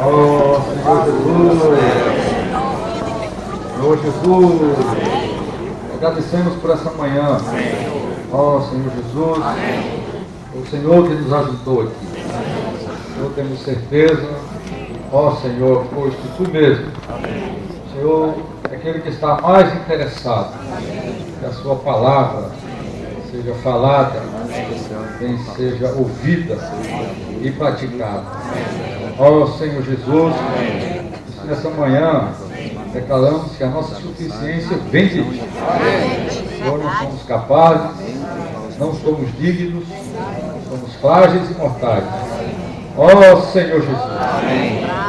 Oh, Senhor Jesus, agradecemos por essa manhã. Ó Senhor Jesus, o Senhor que nos ajudou aqui. Senhor, temos certeza, ó Senhor, foste Tu mesmo. Senhor, é aquele que está mais interessado que a Sua palavra seja falada, bem seja ouvida e praticada. Ó Senhor Jesus, nessa manhã declaramos que a nossa suficiência vem de Ti. Senhor, não somos capazes, não somos dignos, somos frágeis e mortais. Ó Senhor Jesus,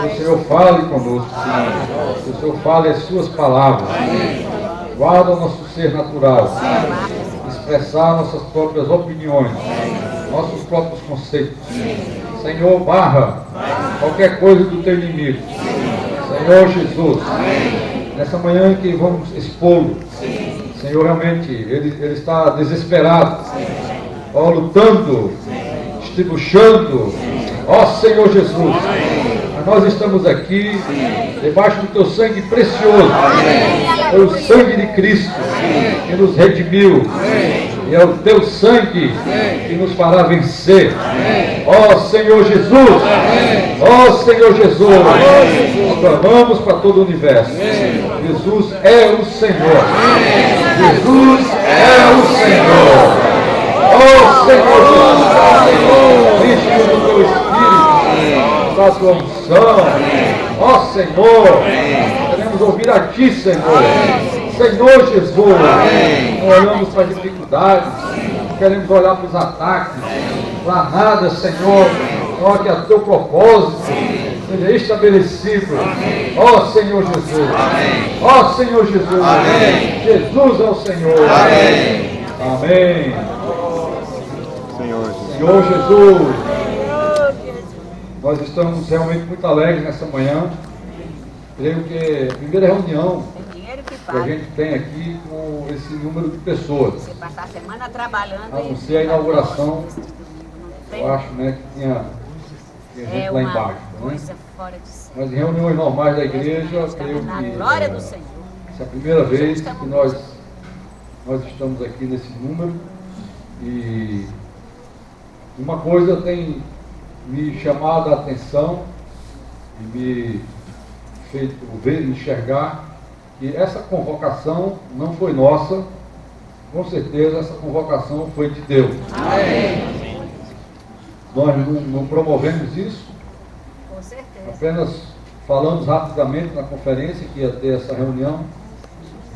que o Senhor fale conosco, que o Senhor fale as Suas palavras, guarda o nosso ser natural, expressar nossas próprias opiniões, nossos próprios conceitos. Senhor, barra qualquer coisa do Teu inimigo. Senhor Jesus, nessa manhã que vamos expô-lo, Senhor, realmente, ele está desesperado, ó, lutando, estribuchando, ó Senhor Jesus, mas nós estamos aqui, debaixo do Teu sangue precioso, o sangue de Cristo, que nos redimiu, e é o Teu sangue que nos fará vencer. Ó Senhor Jesus, ó Senhor Jesus, nós clamamos para todo o universo. Jesus é o Senhor. Jesus é o Senhor. Ó Senhor Jesus, Cristo do Teu Espírito, da Tua unção. Ó Senhor, queremos ouvir a Ti, Senhor. Senhor Jesus, não olhamos para as dificuldades, não queremos olhar para os ataques, para nada, Senhor, só que o Teu propósito seja estabelecido. Ó Senhor Jesus, ó Senhor Jesus, Jesus é o Senhor. Amém. Senhor Jesus, nós estamos realmente muito alegres nessa manhã. Creio que é a primeira reunião que a gente tem aqui com esse número de pessoas. Você passar a semana trabalhando. A não ser a inauguração, eu acho, né, que tinha gente lá embaixo. Coisa fora de série. Mas em reuniões normais da igreja, creio Na que glória do Senhor. essa é a primeira vez que nós estamos aqui nesse número. E uma coisa tem me chamado a atenção e me feito ver e enxergar que essa convocação não foi nossa, com certeza essa convocação foi de Deus. Amém. Nós não promovemos isso, Com certeza. apenas falamos rapidamente na conferência que ia ter essa reunião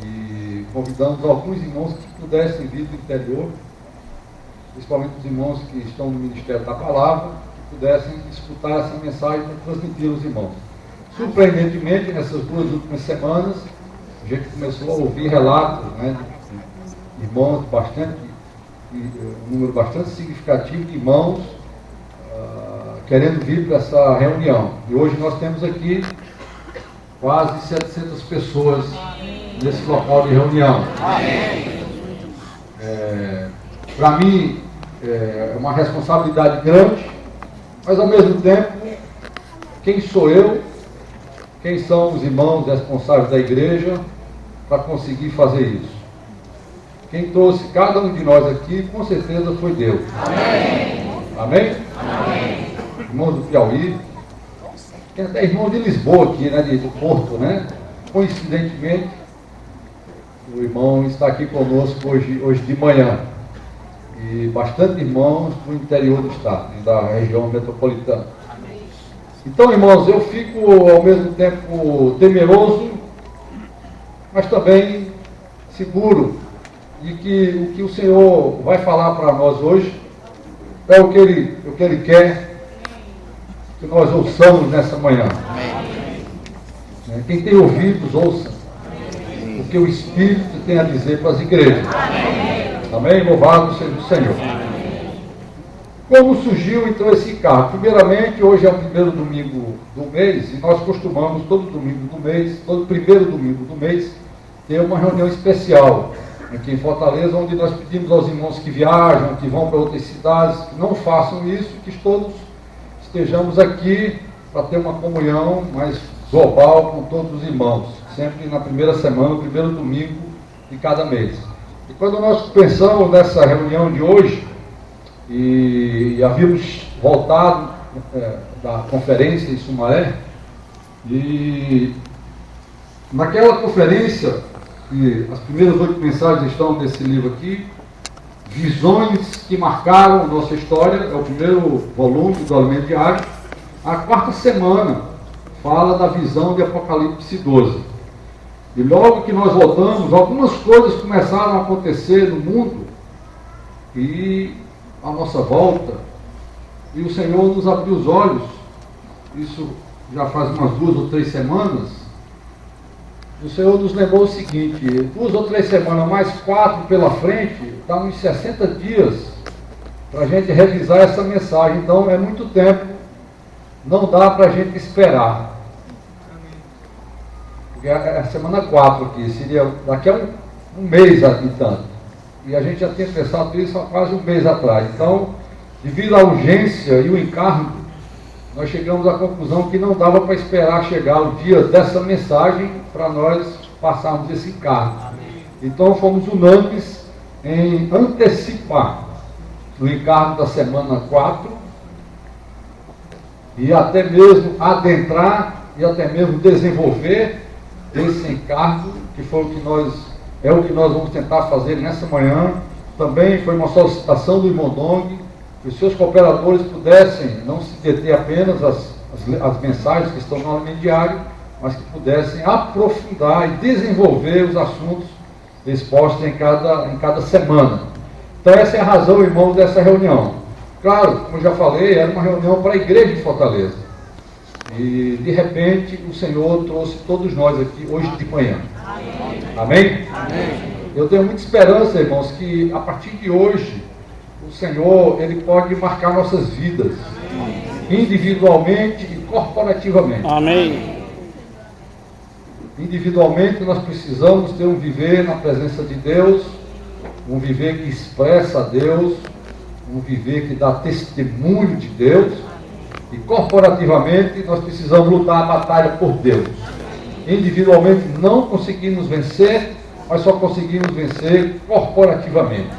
e convidamos alguns irmãos que pudessem vir do interior, principalmente os irmãos que estão no Ministério da Palavra, que pudessem escutar essa mensagem para transmitir aos irmãos. Surpreendentemente, nessas 2 últimas semanas, a gente começou a ouvir relatos, né, de irmãos um número bastante significativo de irmãos querendo vir para essa reunião. E hoje nós temos aqui quase 700 pessoas nesse local de reunião. Para mim, é uma responsabilidade grande, mas ao mesmo tempo, quem sou eu? Quem são os irmãos responsáveis da igreja para conseguir fazer isso? Quem trouxe cada um de nós aqui, com certeza foi Deus. Amém? Amém? Amém. Irmãos do Piauí, tem até irmãos de Lisboa aqui, né, do Porto, né? Coincidentemente, o irmão está aqui conosco hoje de manhã. E bastante irmãos do interior do estado, da região metropolitana. Então, irmãos, eu fico ao mesmo tempo temeroso, mas também seguro de que o que o Senhor vai falar para nós hoje é o que Ele quer que nós ouçamos nessa manhã. Quem tem ouvidos, ouça o que o Espírito tem a dizer para as igrejas. Amém? Louvado seja o Senhor. Como surgiu então esse carro? Primeiramente, hoje é o primeiro domingo do mês e nós costumamos, todo domingo do mês, todo primeiro domingo do mês, ter uma reunião especial aqui em Fortaleza, onde nós pedimos aos irmãos que viajam, que vão para outras cidades, que não façam isso, que todos estejamos aqui para ter uma comunhão mais global com todos os irmãos, sempre na primeira semana, no primeiro domingo de cada mês. E quando nós pensamos nessa reunião de hoje, e havíamos voltado da conferência em Sumaré, e naquela conferência, e as primeiras 8 mensagens estão nesse livro aqui, Visões que Marcaram Nossa História, é o primeiro volume do Alimento Diário. A 4ª semana fala da visão de Apocalipse 12. E logo que nós voltamos, algumas coisas começaram a acontecer no mundo e à nossa volta, e o Senhor nos abriu os olhos. Isso já faz umas 2 ou 3 semanas. O Senhor nos lembrou o seguinte: 2 ou 3 semanas, mais 4 pela frente, dá uns 60 dias para a gente revisar essa mensagem. Então é muito tempo, não dá para a gente esperar. Porque é a semana 4 aqui, seria daqui a um mês e tanto. E a gente já tinha pensado isso há quase um mês atrás. Então, devido à urgência e o encargo, nós chegamos à conclusão que não dava para esperar chegar o dia dessa mensagem para nós passarmos esse encargo. Então fomos unânimes em antecipar o encargo da semana 4 e até mesmo adentrar e até mesmo desenvolver esse encargo, que foi o que nós vamos tentar fazer nessa manhã. Também foi uma solicitação do irmão Dong, que os seus cooperadores pudessem não se deter apenas as mensagens que estão no Alimento Diário, mas que pudessem aprofundar e desenvolver os assuntos expostos em cada semana. Então essa é a razão, irmãos, dessa reunião. Claro, como eu já falei, era uma reunião para a igreja de Fortaleza. E de repente o Senhor trouxe todos nós aqui hoje de manhã. Amém? Amém? Eu tenho muita esperança, irmãos, que a partir de hoje o Senhor, Ele pode marcar nossas vidas, individualmente e corporativamente. Amém. Individualmente nós precisamos ter um viver na presença de Deus, um viver que expressa a Deus, um viver que dá testemunho de Deus. E corporativamente nós precisamos lutar a batalha por Deus. Individualmente não conseguimos vencer, mas só conseguimos vencer corporativamente.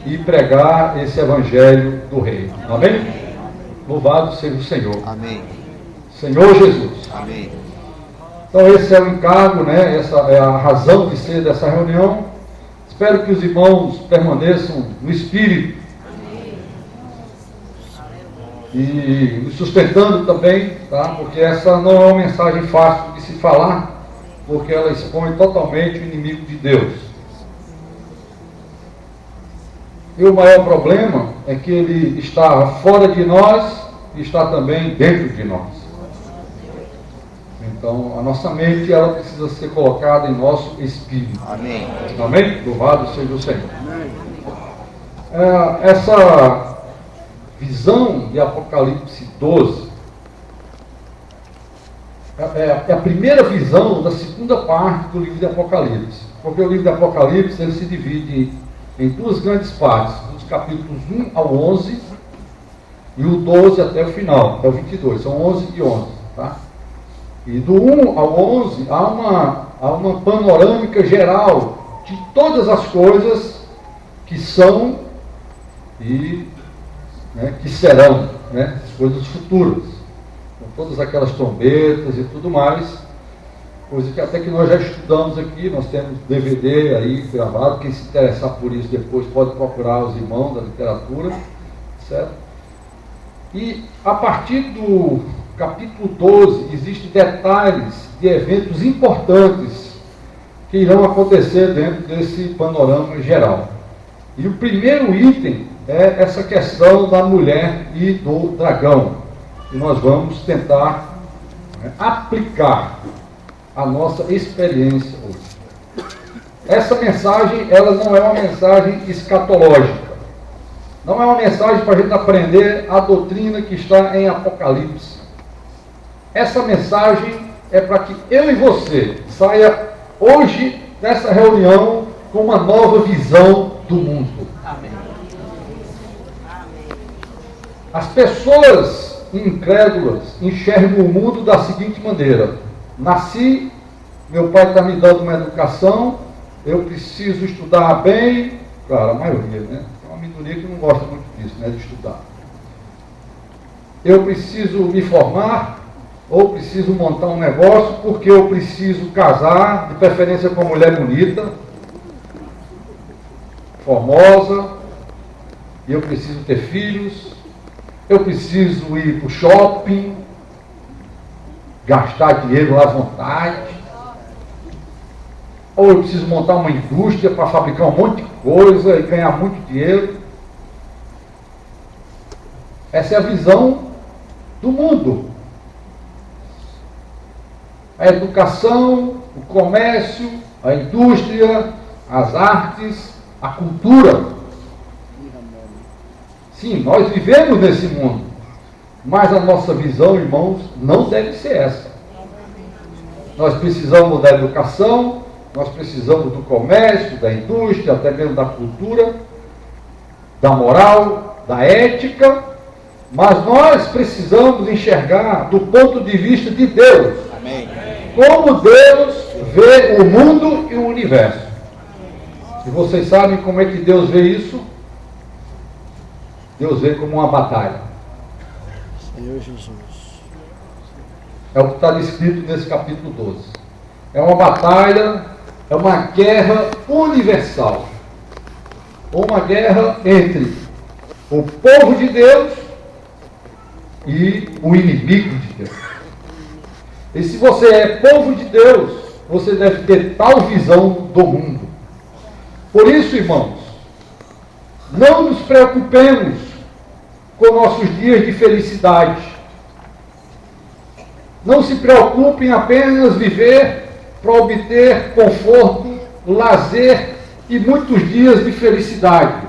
E pregar esse evangelho do reino. Amém? Louvado seja o Senhor. Amém. Senhor Jesus. Amém. Então esse é o encargo, né? Essa é a razão de ser dessa reunião. Espero que os irmãos permaneçam no Espírito. E nos sustentando também, tá? Porque essa não é uma mensagem fácil de se falar, porque ela expõe totalmente o inimigo de Deus. E o maior problema é que ele está fora de nós e está também dentro de nós. Então, a nossa mente, ela precisa ser colocada em nosso espírito. Amém. Amém? Louvado seja o Senhor. Essa visão de Apocalipse 12 é a primeira visão da segunda parte do livro de Apocalipse. Porque o livro de Apocalipse, ele se divide em 2 grandes partes, dos capítulos 1 ao 11 e o 12 até o final, até o 22, são 11 e 11, tá? E do 1 ao 11 há uma panorâmica geral de todas as coisas que são e que serão, as coisas futuras, com todas aquelas trombetas e tudo mais, coisa que até que nós já estudamos aqui. Nós temos DVD aí gravado, quem se interessar por isso depois pode procurar os irmãos da literatura, certo? E a partir do capítulo 12 existem detalhes de eventos importantes que irão acontecer dentro desse panorama geral. E o primeiro item é essa questão da mulher e do dragão, que nós vamos tentar aplicar a nossa experiência hoje. Essa mensagem, ela não é uma mensagem escatológica, não é uma mensagem para a gente aprender a doutrina que está em Apocalipse. Essa mensagem é para que eu e você saia hoje dessa reunião com uma nova visão do mundo. As pessoas incrédulas enxergam o mundo da seguinte maneira: nasci, meu pai está me dando uma educação, eu preciso estudar bem. Claro, a maioria, né? Tem uma minoria que não gosta muito disso, né? De estudar. Eu preciso me formar, ou preciso montar um negócio, porque eu preciso casar, de preferência com uma mulher bonita, formosa, e eu preciso ter filhos, eu preciso ir para o shopping, gastar dinheiro à vontade, ou eu preciso montar uma indústria para fabricar um monte de coisa e ganhar muito dinheiro. Essa é a visão do mundo. A educação, o comércio, a indústria, as artes, a cultura. Sim, nós vivemos nesse mundo, mas a nossa visão, irmãos, não deve ser essa. Nós precisamos da educação, nós precisamos do comércio, da indústria, até mesmo da cultura, da moral, da ética, mas nós precisamos enxergar do ponto de vista de Deus. Amém. Como Deus vê o mundo e o universo. E vocês sabem como é que Deus vê isso? Deus vê como uma batalha. Senhor Jesus. É o que está descrito nesse capítulo 12. É uma batalha, é uma guerra universal. Uma guerra entre o povo de Deus e o inimigo de Deus. E se você é povo de Deus, você deve ter tal visão do mundo. Por isso, irmãos, não nos preocupemos com nossos dias de felicidade. Não se preocupe em apenas viver para obter conforto, lazer e muitos dias de felicidade.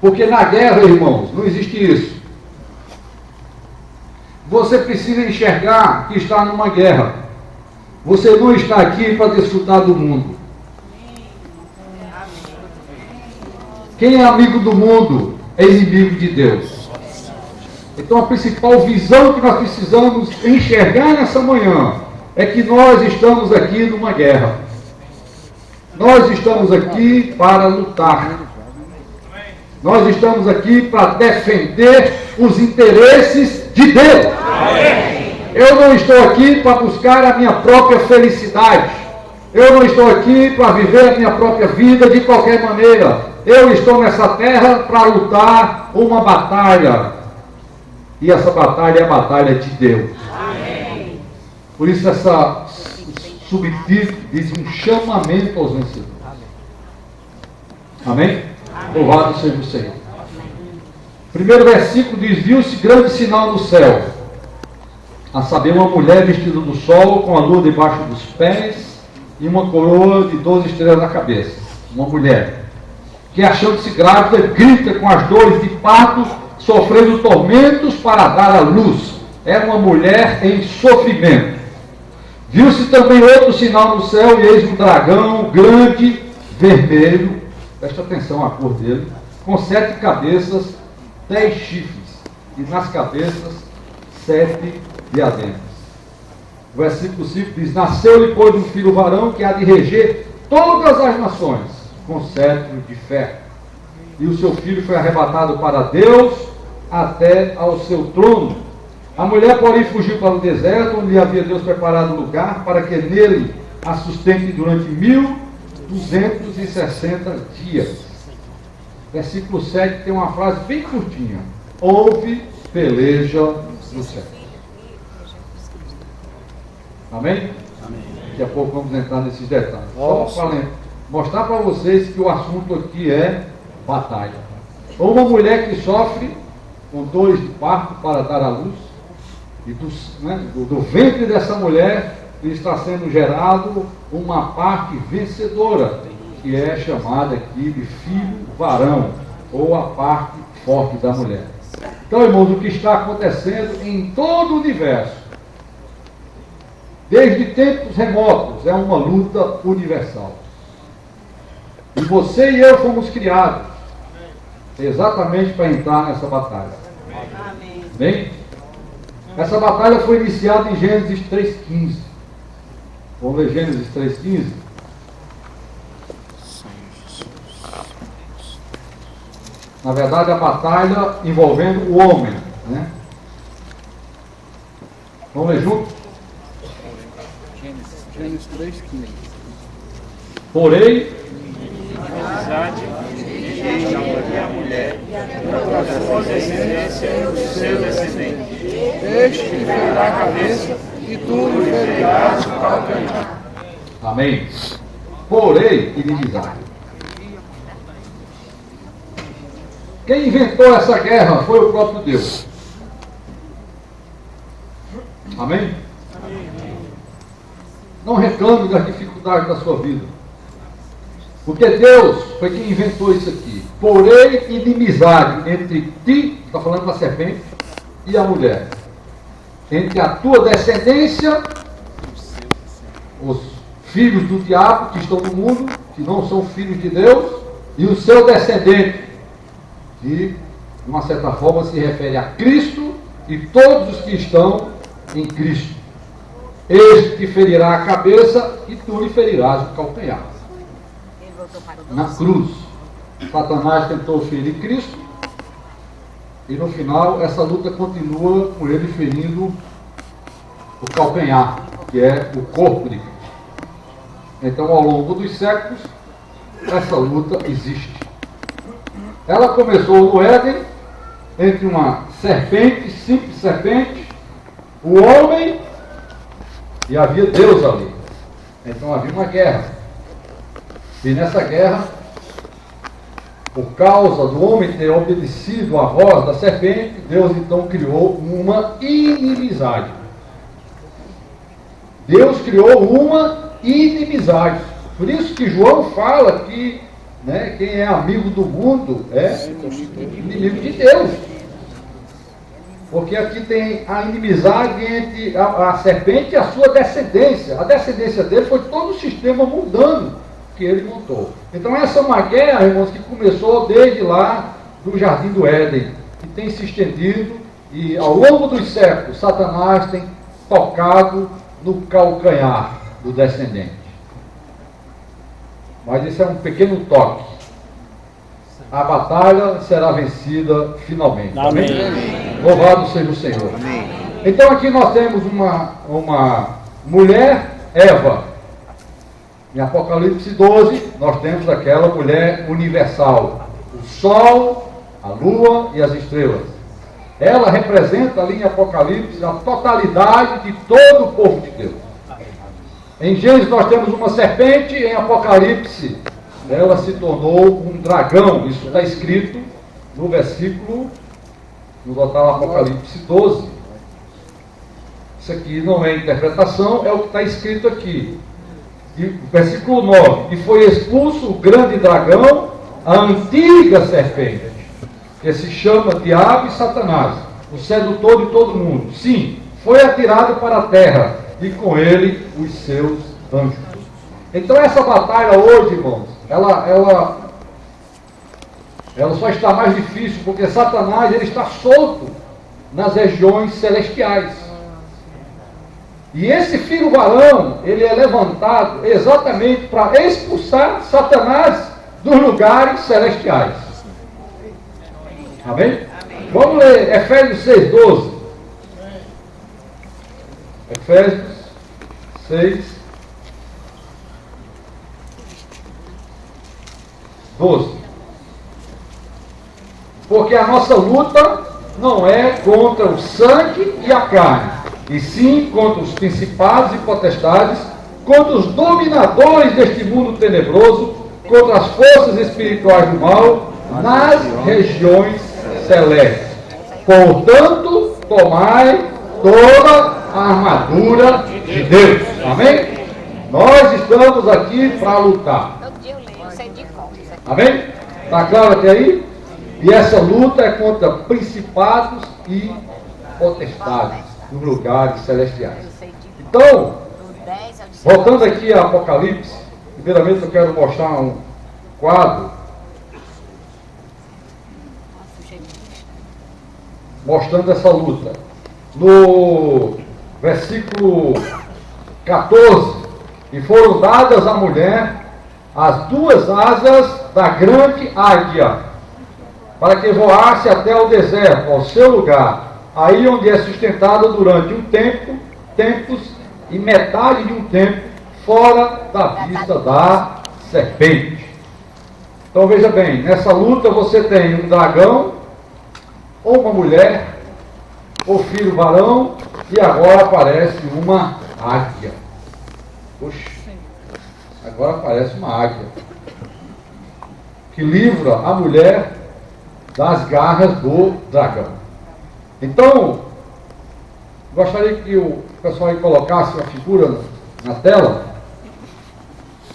Porque na guerra, irmãos, não existe isso. Você precisa enxergar que está numa guerra. Você não está aqui para desfrutar do mundo. Quem é amigo do mundo é inimigo de Deus. Então a principal visão que nós precisamos enxergar nessa manhã é que nós estamos aqui numa guerra. Nós estamos aqui para lutar. Nós estamos aqui para defender os interesses de Deus. Eu não estou aqui para buscar a minha própria felicidade. Eu não estou aqui para viver a minha própria vida de qualquer maneira. Eu estou nessa terra para lutar uma batalha. E essa batalha é a batalha de Deus. Amém. Por isso essa subtítulo diz um chamamento aos vencedores. Amém? Louvado seja o Senhor. Primeiro versículo diz: viu-se grande sinal no céu, a saber, uma mulher vestida do sol, com a lua debaixo dos pés e uma coroa de 12 estrelas na cabeça. Uma mulher que, achando-se grávida, grita com as dores de parto, sofrendo tormentos para dar à luz. É uma mulher em sofrimento. Viu-se também outro sinal no céu, e eis um dragão grande, vermelho, presta atenção à cor dele, com 7 cabeças, 10 chifres, e nas cabeças 7 diademas. O versículo 5 diz: nasceu-lhe, pois, um filho varão, que há de reger todas as nações, com cetro de ferro. E o seu filho foi arrebatado para Deus até ao seu trono. A mulher, porém, fugiu para o deserto, onde havia Deus preparado lugar para que nele a sustente durante 1260 dias. Versículo 7 tem uma frase bem curtinha: houve peleja no céu. Amém? Amém. Daqui a pouco vamos entrar nesses detalhes. Só para mostrar para vocês que o assunto aqui é batalha. Ou uma mulher que sofre com dores de parto para dar à luz, e do ventre dessa mulher está sendo gerado uma parte vencedora, que é chamada aqui de filho varão, ou a parte forte da mulher. Então, irmãos, o que está acontecendo em todo o universo, desde tempos remotos, é uma luta universal. E você e eu fomos criados exatamente para entrar nessa batalha. Bem? Essa batalha foi iniciada em Gênesis 3,15. Vamos ler Gênesis 3,15? Na verdade, a batalha envolvendo o homem, né? Vamos ler junto? Gênesis 3,15. Porém, amizade entre a mulher e a sua descendência e o seu descendente. Este te ferirá a cabeça e tu lhe ferirás o calcanhar. amém. Porém, inimizade. Quem inventou essa guerra foi o próprio Deus. Amém? Não reclame das dificuldades da sua vida. Porque Deus foi quem inventou isso aqui. Porém, inimizade entre ti, está falando da serpente, e a mulher. Entre a tua descendência, os filhos do diabo que estão no mundo, que não são filhos de Deus, e o seu descendente, que, de uma certa forma, se refere a Cristo e todos os que estão em Cristo. Este te ferirá a cabeça e tu lhe ferirás o calcanhar. Ele voltou para o Na doce. cruz, Satanás tentou ferir Cristo e no final essa luta continua com ele ferindo o calcanhar, que é o corpo de Cristo. Então, ao longo dos séculos, essa luta existe. Ela começou no Éden, entre uma serpente, simples serpente, o homem, e havia Deus ali. Então havia uma guerra. E nessa guerra, por causa do homem ter obedecido à voz da serpente, Deus então criou uma inimizade. Deus criou uma inimizade. Por isso que João fala que, né, quem é amigo do mundo é inimigo de Deus. Porque aqui tem a inimizade entre a serpente e a sua descendência. A descendência dele foi todo o sistema mundano que ele montou. Então essa é uma guerra, irmãos, que começou desde lá do Jardim do Éden, que tem se estendido e ao longo dos séculos Satanás tem tocado no calcanhar do descendente. Mas esse é um pequeno toque. A batalha será vencida finalmente. Amém? Amém. Louvado seja o Senhor. Amém. Então aqui nós temos uma mulher, Eva. Em Apocalipse 12, nós temos aquela mulher universal. O sol, a lua e as estrelas. Ela representa ali em Apocalipse a totalidade de todo o povo de Deus. Em Gênesis nós temos uma serpente, em Apocalipse ela se tornou um dragão. Isso está escrito no versículo, no total Apocalipse 12. Isso aqui não é interpretação, é o que está escrito aqui. E, versículo 9: e foi expulso o grande dragão, a antiga serpente, que se chama Diabo e Satanás, o sedutor de todo mundo. Sim, foi atirado para a terra, e com ele os seus anjos. Então essa batalha hoje, irmãos, ela só está mais difícil porque Satanás ele está solto nas regiões celestiais. E esse filho varão, ele é levantado exatamente para expulsar Satanás dos lugares celestiais. Amém? Amém. Vamos ler Efésios 6:12. Efésios 6:12. Porque a nossa luta não é contra o sangue e a carne, e sim contra os principados e potestades, contra os dominadores deste mundo tenebroso, contra as forças espirituais do mal nas regiões celestes. Portanto, tomai toda a armadura de Deus. Amém? Nós estamos aqui para lutar. Todo dia eu leio, eu sei de cor. Amém? Está claro até aí? E essa luta é contra principados e potestades nos lugares celestiais. Eu sei de cor. Então, Do 10 ao 19. voltando aqui a Apocalipse, primeiramente eu quero mostrar quadro mostrando essa luta. No versículo 14, e foram dadas à mulher as duas asas da grande águia, para que voasse até o deserto, ao seu lugar, aí onde é sustentada durante um tempo, tempos e metade de um tempo, fora da vista da serpente. Então veja bem, nessa luta você tem um dragão, ou uma mulher, ou filho varão, e agora aparece uma águia. Poxa, agora aparece uma águia, que livra a mulher das garras do dragão. Então, gostaria que o pessoal aí colocasse a figura na tela.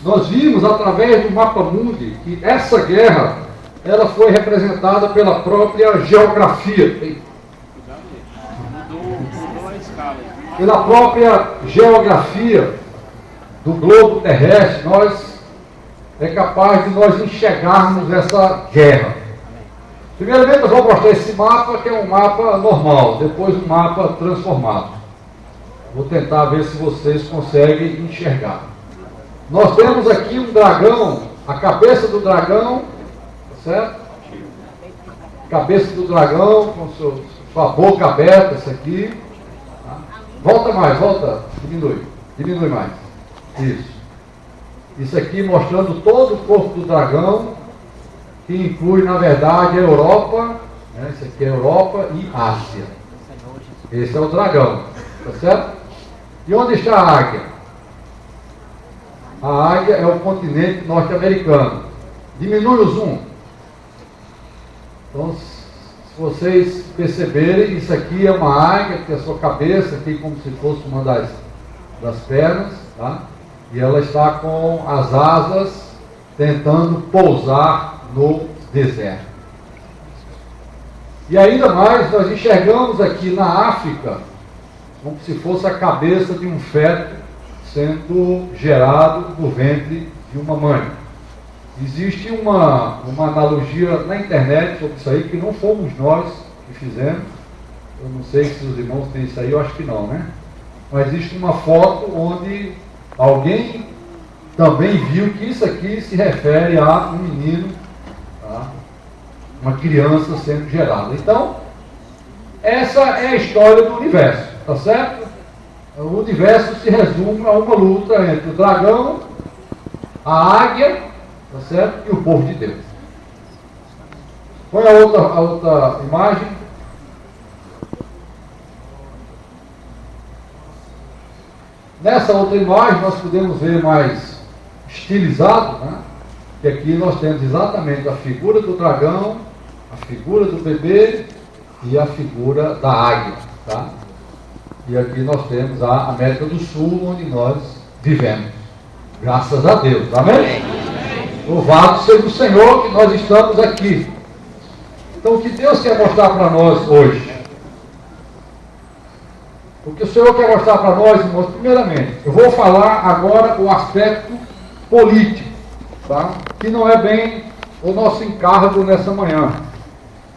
Nós vimos através do mapa mundi que essa guerra, ela foi representada pela própria geografia. Pela própria geografia do globo terrestre, é capaz de nós enxergarmos essa guerra. Primeiramente, nós vamos mostrar esse mapa, que é um mapa normal, depois um mapa transformado. Vou tentar ver se vocês conseguem enxergar. Nós temos aqui um dragão, a cabeça do dragão, certo? Cabeça do dragão, com sua boca aberta, essa aqui. Tá? Volta mais, volta, diminui mais. Isso aqui mostrando todo o corpo do dragão, que inclui, na verdade, a Europa, né? Isso aqui é Europa e Ásia. Esse é o dragão, tá certo? E onde está a águia? A águia é o continente norte-americano. Diminui o zoom. Então, se vocês perceberem, isso aqui é uma águia, que tem a sua cabeça aqui como se fosse uma das pernas, tá? E ela está com as asas tentando pousar no deserto. E ainda mais, nós enxergamos aqui na África como se fosse a cabeça de um feto sendo gerado no ventre de uma mãe. Existe uma analogia na internet sobre isso aí, que não fomos nós que fizemos. Eu não sei se os irmãos têm isso aí, eu acho que não, né? Mas existe uma foto onde alguém também viu que isso aqui se refere a um menino, tá? Uma criança sendo gerada. Então, essa é a história do universo, tá certo? O universo se resume a uma luta entre o dragão, a águia, tá certo? E o povo de Deus. Põe a outra imagem. Nessa outra imagem nós podemos ver mais estilizado, né? Que aqui nós temos exatamente a figura do dragão, a figura do bebê e a figura da águia, tá? E aqui nós temos a América do Sul, onde nós vivemos. Graças a Deus, amém? Louvado seja o Senhor que nós estamos aqui. Então, o que Deus quer mostrar para nós hoje? O que o Senhor quer mostrar para nós, irmãos, primeiramente, eu vou falar agora o aspecto político, tá? Que não é bem o nosso encargo nessa manhã,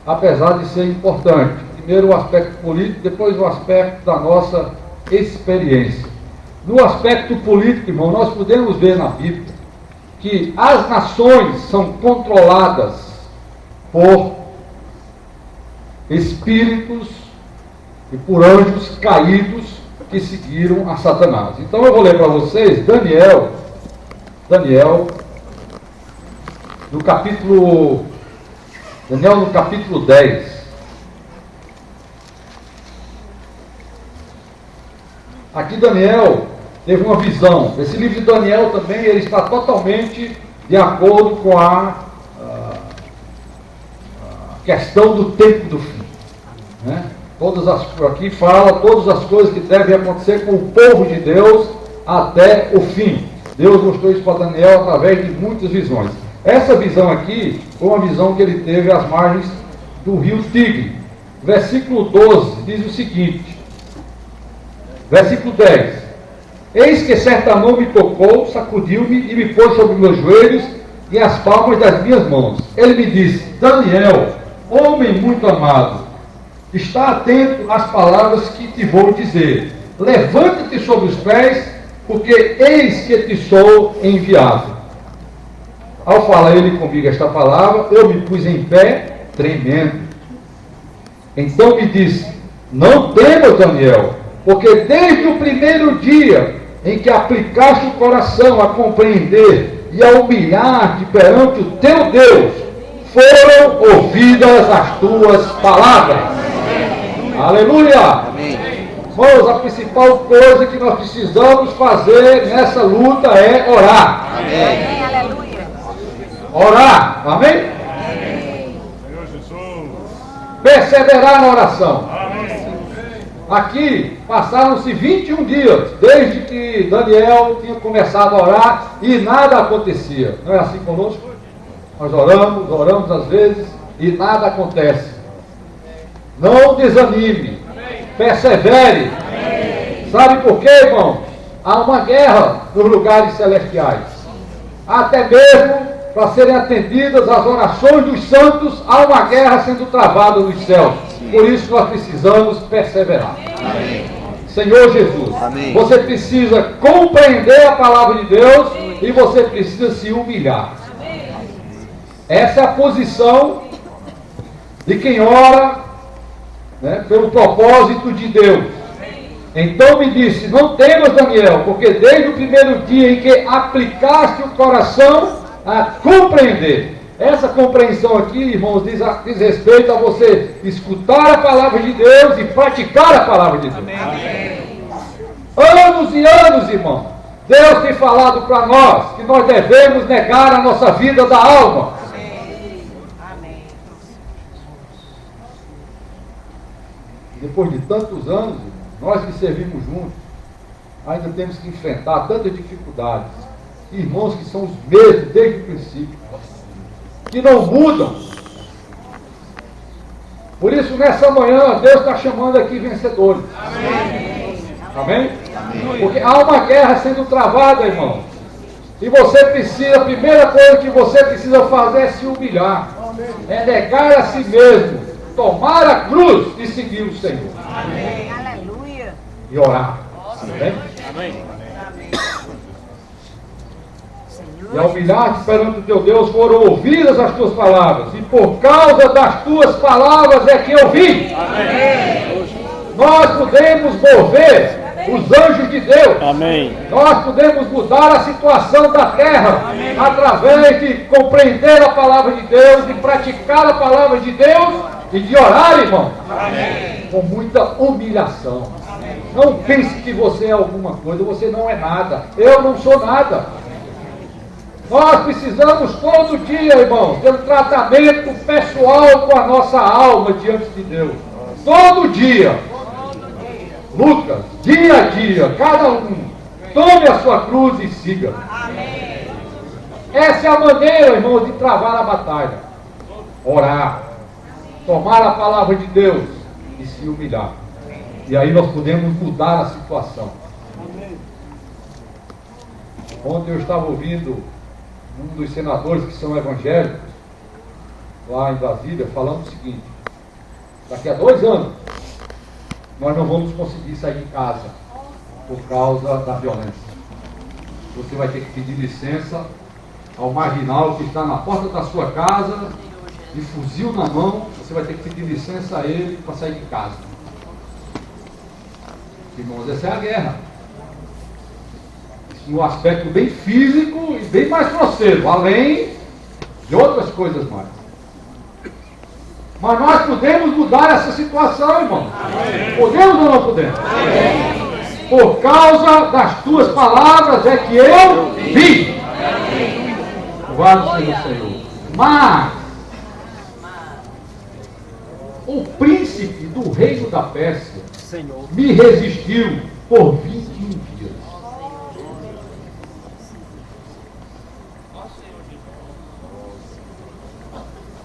apesar de ser importante. Primeiro o aspecto político, depois o aspecto da nossa experiência. No aspecto político, irmão, nós podemos ver na Bíblia que as nações são controladas por espíritos e por anjos caídos que seguiram a Satanás. Então eu vou ler para vocês Daniel, no capítulo 10. Aqui Daniel teve uma visão. Esse livro de Daniel também ele está totalmente de acordo com a questão do tempo do fim, né? Aqui fala todas as coisas que devem acontecer com o povo de Deus até o fim. Deus mostrou isso para Daniel através de muitas visões. Essa visão aqui foi uma visão que ele teve às margens do rio Tigre. Versículo 12 diz o seguinte, versículo 10: Eis que certa mão me tocou, sacudiu-me e me pôs sobre meus joelhos, e as palmas das minhas mãos. Ele me disse: Daniel, homem muito amado, está atento às palavras que te vou dizer. Levanta-te sobre os pés, porque eis que te sou enviado. Ao falar ele comigo esta palavra, eu me pus em pé, tremendo. Então me disse: não temas, Daniel, porque desde o primeiro dia em que aplicaste o coração a compreender e a humilhar-te perante o teu Deus, foram ouvidas as tuas palavras. Aleluia! Amém. Irmãos, a principal coisa que nós precisamos fazer nessa luta é orar. Amém. Aleluia. Orar. Amém? Amém. Perseverar na oração. Aqui passaram-se 21 dias desde que Daniel tinha começado a orar e nada acontecia. Não é assim conosco? Nós oramos às vezes e nada acontece. Não desanime, persevere. Sabe por quê, irmão? Há uma guerra nos lugares celestiais. Até mesmo para serem atendidas as orações dos santos, há uma guerra sendo travada nos céus. Por isso nós precisamos perseverar. Amém. Senhor Jesus, amém. Você precisa compreender a palavra de Deus e você precisa se humilhar. Essa é a posição de quem ora, né, pelo propósito de Deus. Então me disse: não temas, Daniel, porque desde o primeiro dia em que aplicaste o coração a compreender. Essa compreensão aqui, irmãos, diz respeito a você escutar a palavra de Deus e praticar a palavra de Deus. Amém. Anos e anos, irmão, Deus tem falado para nós que nós devemos negar a nossa vida da alma. Amém. Depois de tantos anos, nós que servimos juntos, ainda temos que enfrentar tantas dificuldades. Irmãos que são os mesmos desde o princípio, que não mudam. Por isso, nessa manhã, Deus está chamando aqui vencedores. Amém. Amém? Amém? Porque há uma guerra sendo travada, irmão. E você precisa, a primeira coisa que você precisa fazer é se humilhar. É negar a si mesmo, tomar a cruz e seguir o Senhor. Amém. Aleluia. E orar. Amém? Amém. E ao humilhar-te perante o teu Deus foram ouvidas as tuas palavras, e por causa das tuas palavras é que eu vim. Amém. Nós podemos mover os anjos de Deus. Amém. Nós podemos mudar a situação da terra. Amém. Através de compreender a palavra de Deus, de praticar a palavra de Deus e de orar, irmão. Amém. Com muita humilhação. Amém. Não pense que você é alguma coisa, você não é nada. Eu não sou nada. Nós precisamos todo dia, irmãos, ter um tratamento pessoal com a nossa alma diante de Deus. Todo dia. Lucas, dia a dia, cada um. Tome a sua cruz e siga. Amém. Essa é a maneira, irmãos, de travar a batalha. Orar. Tomar a palavra de Deus e se humilhar. E aí nós podemos mudar a situação. Ontem eu estava ouvindo um dos senadores que são evangélicos, lá em Brasília, falando o seguinte: daqui a 2 anos, nós não vamos conseguir sair de casa por causa da violência. Você vai ter que pedir licença ao marginal que está na porta da sua casa, de fuzil na mão, você vai ter que pedir licença a ele para sair de casa. Irmãos, essa é a guerra. No aspecto bem físico e bem mais grosseiro, além de outras coisas mais. Mas nós podemos mudar essa situação, irmão. Amém. Podemos ou não podemos? Amém. Por causa das tuas palavras é que eu vi. Louvado seja o Senhor. Mas o príncipe do reino da Pérsia me resistiu por 21 dias.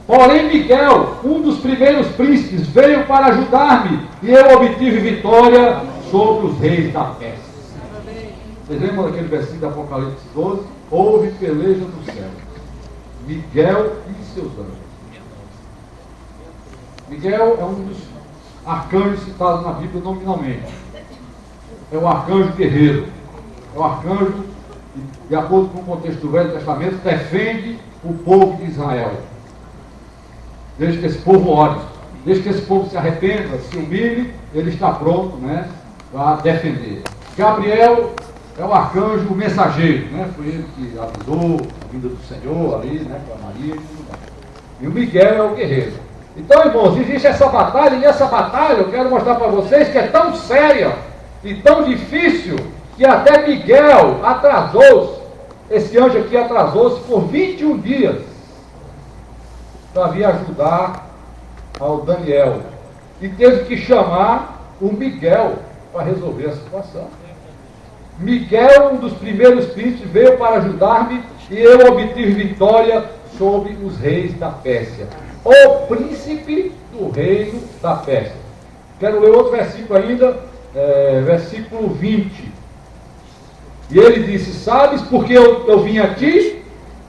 Porém, Miguel, um dos primeiros príncipes, veio para ajudar-me e eu obtive vitória sobre os reis da Pérsia. Vocês lembram daquele versículo de Apocalipse 12? Houve peleja no céu. Miguel e seus anjos. Miguel é um dos arcanjos citados na Bíblia nominalmente. É o arcanjo guerreiro. É o arcanjo que, de acordo com o contexto do Velho Testamento, defende o povo de Israel. Desde que esse povo ore, desde que esse povo se arrependa, se humilhe, ele está pronto, né, para defender. Gabriel é o arcanjo mensageiro, né? Foi ele que avisou a vinda do Senhor ali, né, para Maria e tudo mais. E o Miguel é o guerreiro. Então, irmãos, existe essa batalha, e nessa batalha eu quero mostrar para vocês que é tão séria e tão difícil que até Miguel atrasou-se, esse anjo aqui atrasou-se por 21 dias para vir ajudar ao Daniel. E teve que chamar o Miguel para resolver a situação. Miguel, um dos primeiros príncipes, veio para ajudar-me e eu obtive vitória sobre os reis da Pérsia. O príncipe do reino da Pérsia. Quero ler outro versículo ainda, versículo 20. E ele disse: sabes porque eu vim a ti?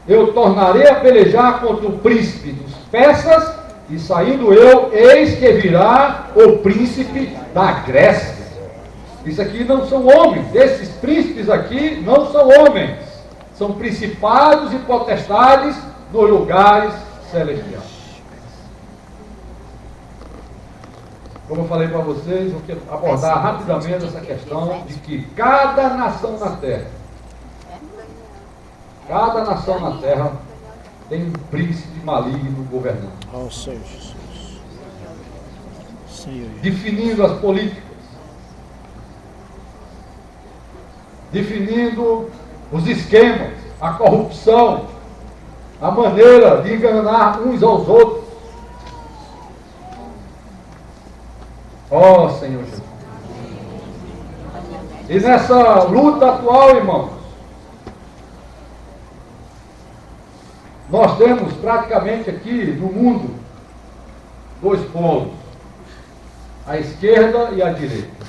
Eu tornarei a pelejar contra o príncipe dos persas, e saindo eu, eis que virá o príncipe da Grécia. Isso aqui não são homens, esses príncipes aqui não são homens, são principados e potestades nos lugares celestiais. Como eu falei para vocês, eu quero abordar rapidamente essa questão de que cada nação na terra tem um príncipe maligno governando. Ao Senhor Jesus. Senhor. Definindo as políticas, definindo os esquemas, a corrupção, a maneira de enganar uns aos outros. Ó Senhor Jesus. E nessa luta atual, irmãos, nós temos praticamente aqui no mundo dois polos, a esquerda e a direita.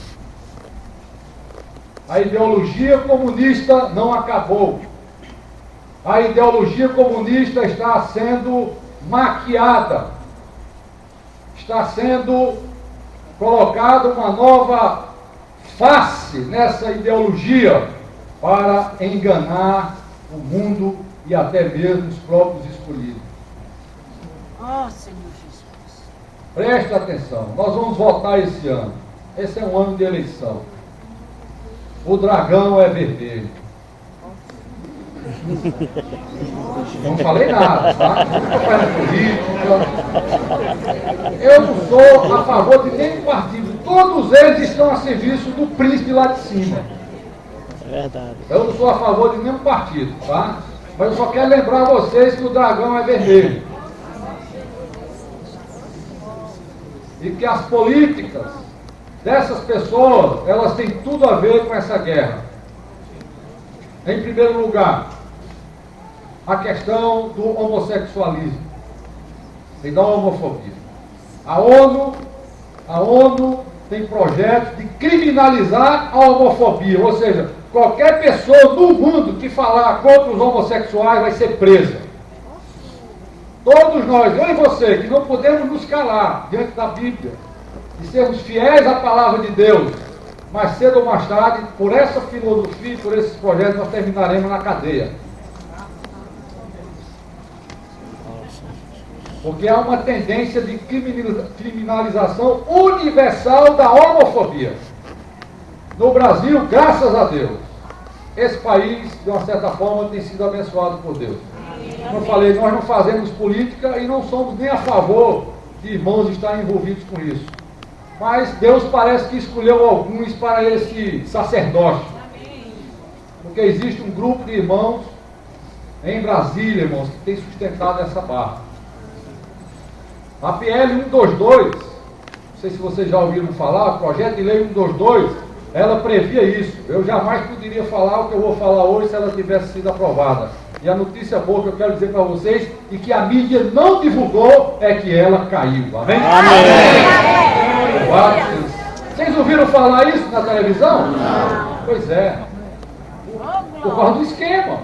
A ideologia comunista não acabou. A ideologia comunista está sendo maquiada, está sendo colocada uma nova face nessa ideologia para enganar o mundo e até mesmo os próprios escolhidos. Oh, Senhor Jesus. Preste atenção, nós vamos votar esse ano. Esse é um ano de eleição. O dragão é vermelho. Não falei nada, tá? Não estou fazendo política. Eu não sou a favor de nenhum partido. Todos eles estão a serviço do príncipe lá de cima. É verdade. Eu não sou a favor de nenhum partido, tá? Mas eu só quero lembrar a vocês que o dragão é vermelho. E que as políticas dessas pessoas, elas têm tudo a ver com essa guerra. Em primeiro lugar, a questão do homossexualismo e da homofobia. A ONU tem projetos de criminalizar a homofobia, ou seja, qualquer pessoa no mundo que falar contra os homossexuais vai ser presa. Todos nós, eu e você, que não podemos nos calar diante da Bíblia e sermos fiéis à palavra de Deus, mas cedo ou mais tarde, por essa filosofia e por esses projetos, nós terminaremos na cadeia. Porque há uma tendência de criminalização universal da homofobia. No Brasil, graças a Deus, esse país, de uma certa forma, tem sido abençoado por Deus. Como eu falei, nós não fazemos política e não somos nem a favor de irmãos estarem envolvidos com isso. Mas Deus parece que escolheu alguns para esse sacerdócio. Porque existe um grupo de irmãos em Brasília, irmãos, que tem sustentado essa barra. A PL 122, não sei se vocês já ouviram falar, o projeto de lei 122, ela previa isso. Eu jamais poderia falar o que eu vou falar hoje se ela tivesse sido aprovada. E a notícia boa que eu quero dizer para vocês, e que a mídia não divulgou, é que ela caiu. Amém? Amém. Vocês ouviram falar isso na televisão? Não. Pois é. Por causa do esquema.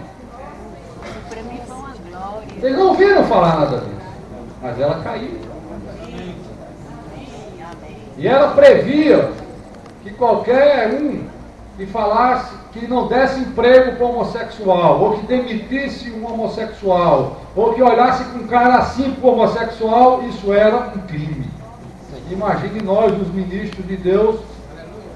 Para mim foi uma glória. Eles não ouviram falar nada disso. Mas ela caiu. E ela previa que qualquer um que falasse que não desse emprego para o homossexual, ou que demitisse um homossexual, ou que olhasse com um cara assim para o homossexual, isso era um crime. Imagine nós, os ministros de Deus,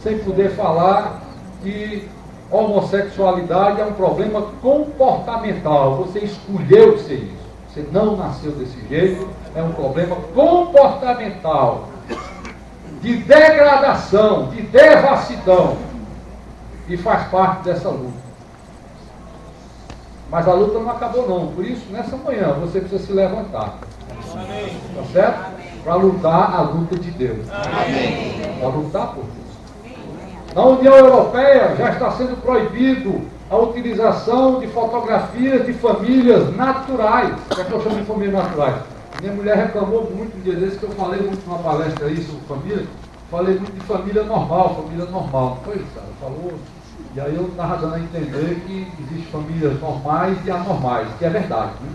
sem poder falar que homossexualidade é um problema comportamental. Você escolheu ser isso. Você não nasceu desse jeito. É um problema comportamental, de degradação, de devassidão, e faz parte dessa luta. Mas a luta não acabou não. Por isso, nessa manhã, você precisa se levantar. Tá certo? Para lutar a luta de Deus. Para lutar por Deus. Na União Europeia já está sendo proibido a utilização de fotografias de famílias naturais. O que é que eu chamo de famílias naturais? Minha mulher reclamou muito um dia desses que eu falei muito numa palestra aí sobre família. Falei muito de família normal, família normal. Não foi isso, cara? Falou. E aí eu estava dando a entender que existem famílias normais e anormais, que é verdade, né?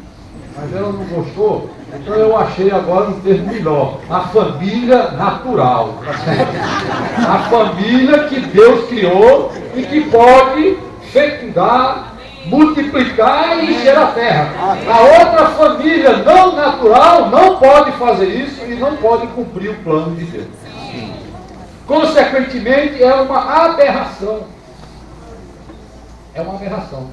Mas ela não gostou, então eu achei agora um termo melhor. A família natural, tá certo? A família que Deus criou e que pode fecundar, multiplicar e encher a terra. A outra família não natural não pode fazer isso e não pode cumprir o plano de Deus. Consequentemente, é uma aberração. É uma aberração.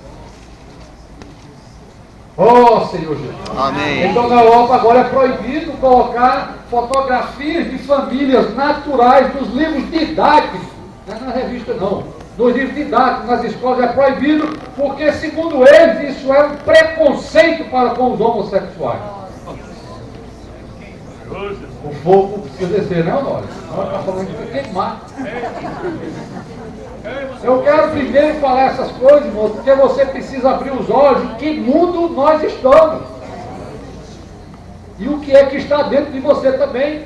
Oh, Senhor Jesus. Amém. Então, na Europa agora é proibido colocar fotografias de famílias naturais nos livros didáticos. Não é na revista, não. Nos livros didáticos, nas escolas, é proibido, porque, segundo eles, isso é um preconceito para com os homossexuais. O fogo precisa descer, não, Nós? Nós estamos falando de queimar. Eu quero primeiro falar essas coisas, irmão, porque você precisa abrir os olhos em que mundo nós estamos. E o que é que está dentro de você também.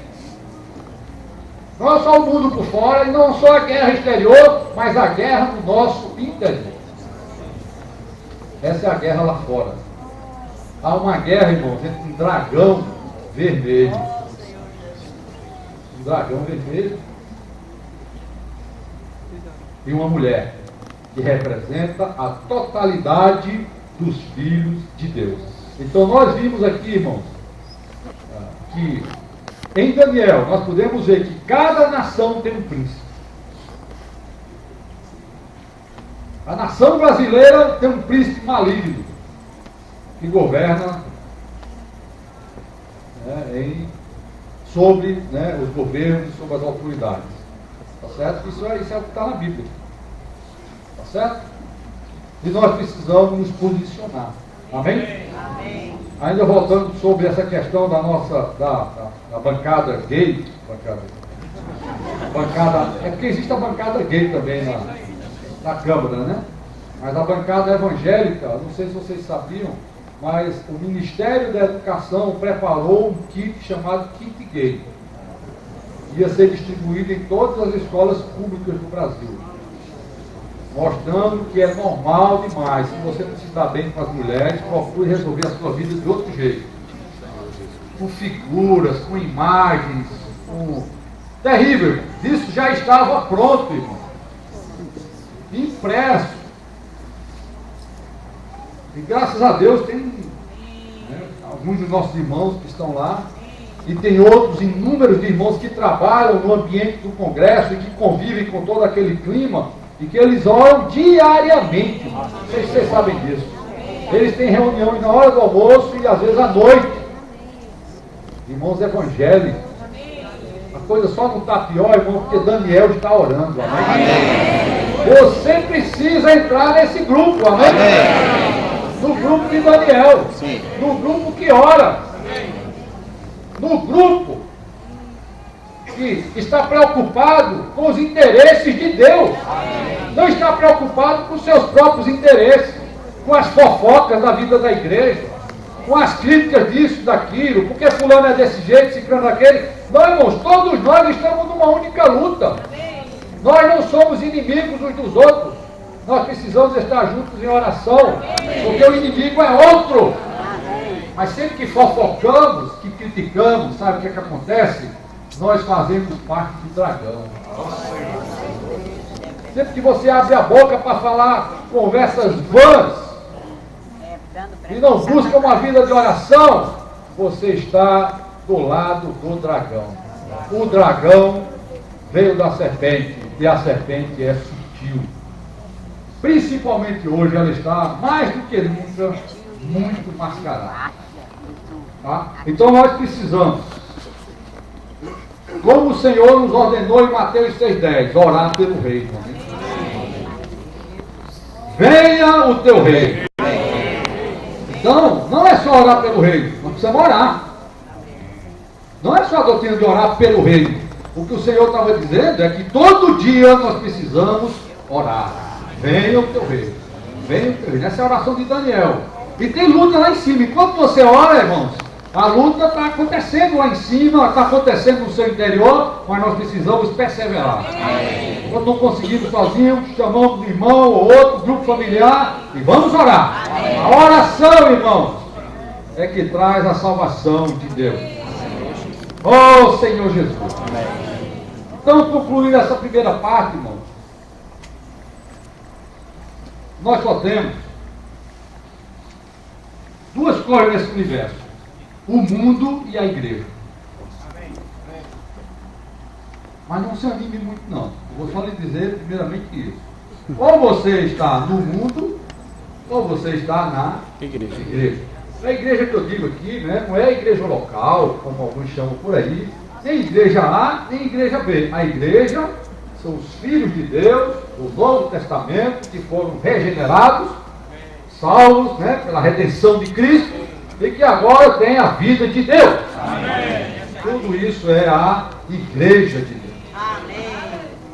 Não é só o mundo por fora, e não só a guerra exterior, mas a guerra no nosso interior. Essa é a guerra lá fora. Há uma guerra, irmãos, entre um dragão vermelho. Um dragão vermelho e uma mulher que representa a totalidade dos filhos de Deus. Então nós vimos aqui, irmãos, que em Daniel nós podemos ver que cada nação tem um príncipe. A nação brasileira tem um príncipe maligno que governa sobre os governos e sobre as autoridades. Tá certo? Isso é o que está na Bíblia. Tá certo? E nós precisamos nos posicionar. Amém? Amém. Ainda voltando sobre essa questão da nossa da bancada gay. Bancada, é porque existe a bancada gay também na Câmara, né? Mas a bancada evangélica, não sei se vocês sabiam, mas o Ministério da Educação preparou um kit chamado Kit Gay. Ia ser distribuído em todas as escolas públicas do Brasil, mostrando que é normal demais. Se você não se dá bem com as mulheres, procure resolver a sua vida de outro jeito, com figuras, com imagens, terrível. Isso já estava pronto, irmão, impresso. E graças a Deus tem alguns dos nossos irmãos que estão lá. E tem outros inúmeros de irmãos que trabalham no ambiente do Congresso e que convivem com todo aquele clima e que eles oram diariamente. Não sei se vocês sabem disso. Eles têm reuniões na hora do almoço e às vezes à noite. Irmãos evangélicos. A coisa só não está pior, irmão, porque Daniel está orando. Amém? Você precisa entrar nesse grupo. Amém? No grupo de Daniel. Sim. No grupo que ora. No grupo que está preocupado com os interesses de Deus. Não está preocupado com seus próprios interesses, com as fofocas da vida da igreja, com as críticas disso, daquilo, porque fulano é desse jeito, ciclano daquele. Não, irmãos, todos nós estamos numa única luta. Nós não somos inimigos uns dos outros. Nós precisamos estar juntos em oração, porque o inimigo é outro. Mas sempre que fofocamos, que criticamos, sabe o que é que acontece? Nós fazemos parte do dragão. Sempre que você abre a boca para falar conversas vãs e não busca uma vida de oração, você está do lado do dragão. O dragão veio da serpente e a serpente é sutil. Principalmente hoje ela está mais do que nunca muito mascarada. Tá? Então nós precisamos, como o Senhor nos ordenou em Mateus 6,10, orar pelo reino. Venha o teu reino. Então, não é só orar pelo reino, nós precisamos orar. Não é só a doutrina de orar pelo reino. O que o Senhor estava dizendo é que todo dia nós precisamos orar. Venha o teu reino. Venha o teu reino. Essa é a oração de Daniel. E tem luta lá em cima. Enquanto você ora, irmãos, a luta está acontecendo lá em cima, está acontecendo no seu interior, mas nós precisamos perseverar. Quando não conseguimos sozinhos, chamamos um irmão ou outro, grupo familiar, e vamos orar. A oração, irmãos, é que traz a salvação de Deus. Oh, Senhor Jesus. Então, concluindo essa primeira parte, irmãos, nós só temos duas coisas nesse universo: o mundo e a igreja. Mas não se anime muito não. Eu vou só lhe dizer primeiramente isso. Ou você está no mundo, ou você está na igreja. A igreja que eu digo aqui, né, não é a igreja local, como alguns chamam por aí, nem igreja A, nem igreja B. A igreja são os filhos de Deus, do Novo Testamento, que foram regenerados, salvos, né, pela redenção de Cristo, e que agora têm a vida de Deus. Amém. Tudo isso é a igreja de Deus. Amém.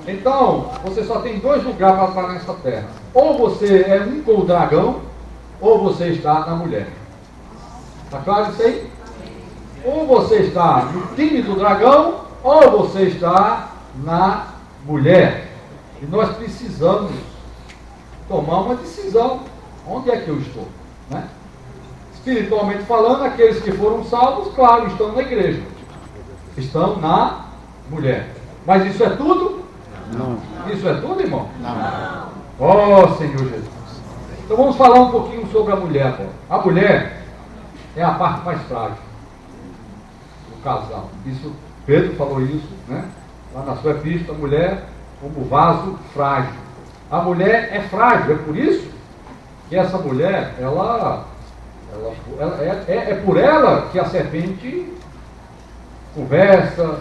Então, você só tem dois lugares para estar nessa terra. Ou você é um com o dragão, ou você está na mulher. Está claro isso aí? Ou você está no time do dragão, ou você está na mulher. E nós precisamos tomar uma decisão. Onde é que eu estou? Né? Espiritualmente falando, aqueles que foram salvos, claro, estão na igreja. Estão na mulher. Mas isso é tudo? Não. Isso é tudo, irmão? Não. Oh, Senhor Jesus. Então vamos falar um pouquinho sobre a mulher agora. A mulher é a parte mais frágil do casal. Isso, Pedro falou isso, né? Lá na sua epístola, a mulher como vaso frágil. A mulher é frágil, é por isso que essa mulher, é por ela que a serpente conversa,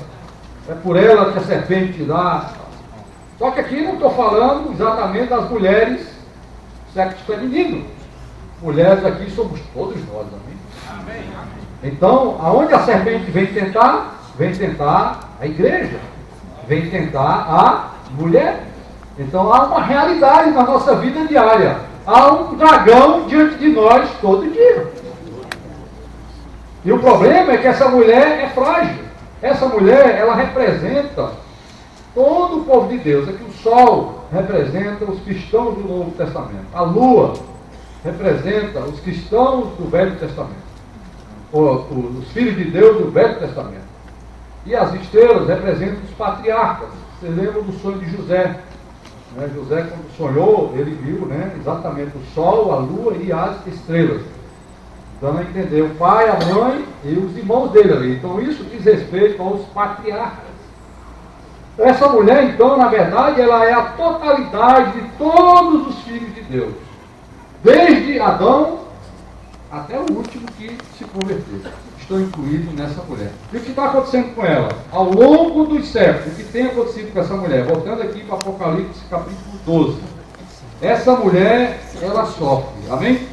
é por ela que a serpente dá. Só que aqui não estou falando exatamente das mulheres sexo feminino. Mulheres aqui somos todos nós, amém? Então, aonde a serpente vem tentar a igreja, vem tentar a mulher. Então há uma realidade na nossa vida diária. Há um dragão diante de nós todo dia. E o problema é que essa mulher é frágil. Essa mulher, ela representa todo o povo de Deus. Aqui o sol representa os cristãos do Novo Testamento. A lua representa os cristãos do Velho Testamento. Os filhos de Deus do Velho Testamento. E as estrelas representam os patriarcas. Você lembra do sonho de José? José, quando sonhou, ele viu, né, exatamente o sol, a lua e as estrelas. Dando a entender o pai, a mãe e os irmãos dele ali. Então isso diz respeito aos patriarcas. Essa mulher, então, na verdade, ela é a totalidade de todos os filhos de Deus. Desde Adão até o último que se converteu. Estão incluídos nessa mulher. E o que está acontecendo com ela? Ao longo dos séculos, o que tem acontecido com essa mulher? Voltando aqui para Apocalipse, capítulo 12. Essa mulher, ela sofre. Amém?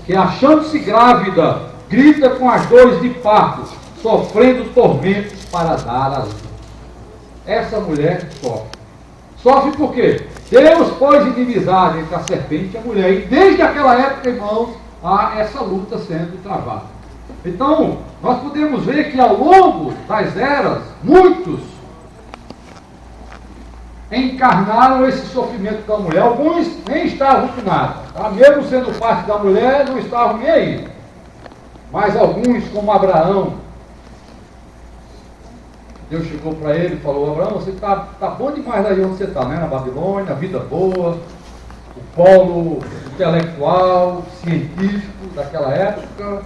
Que achando-se grávida, grita com as dores de parto, sofrendo tormentos para dar a luz. Essa mulher sofre. Sofre por quê? Deus pôs inimizade entre a serpente e a mulher. E desde aquela época, irmãos, há essa luta sendo travada. Então, nós podemos ver que ao longo das eras, muitos encarnaram esse sofrimento da mulher. Alguns nem estavam com nada. Tá? Mesmo sendo parte da mulher, não estavam nem aí. Mas alguns, como Abraão, Deus chegou para ele e falou: Abraão, você tá bom demais aí onde você está, né? Na Babilônia, a vida boa, o polo intelectual, científico daquela época,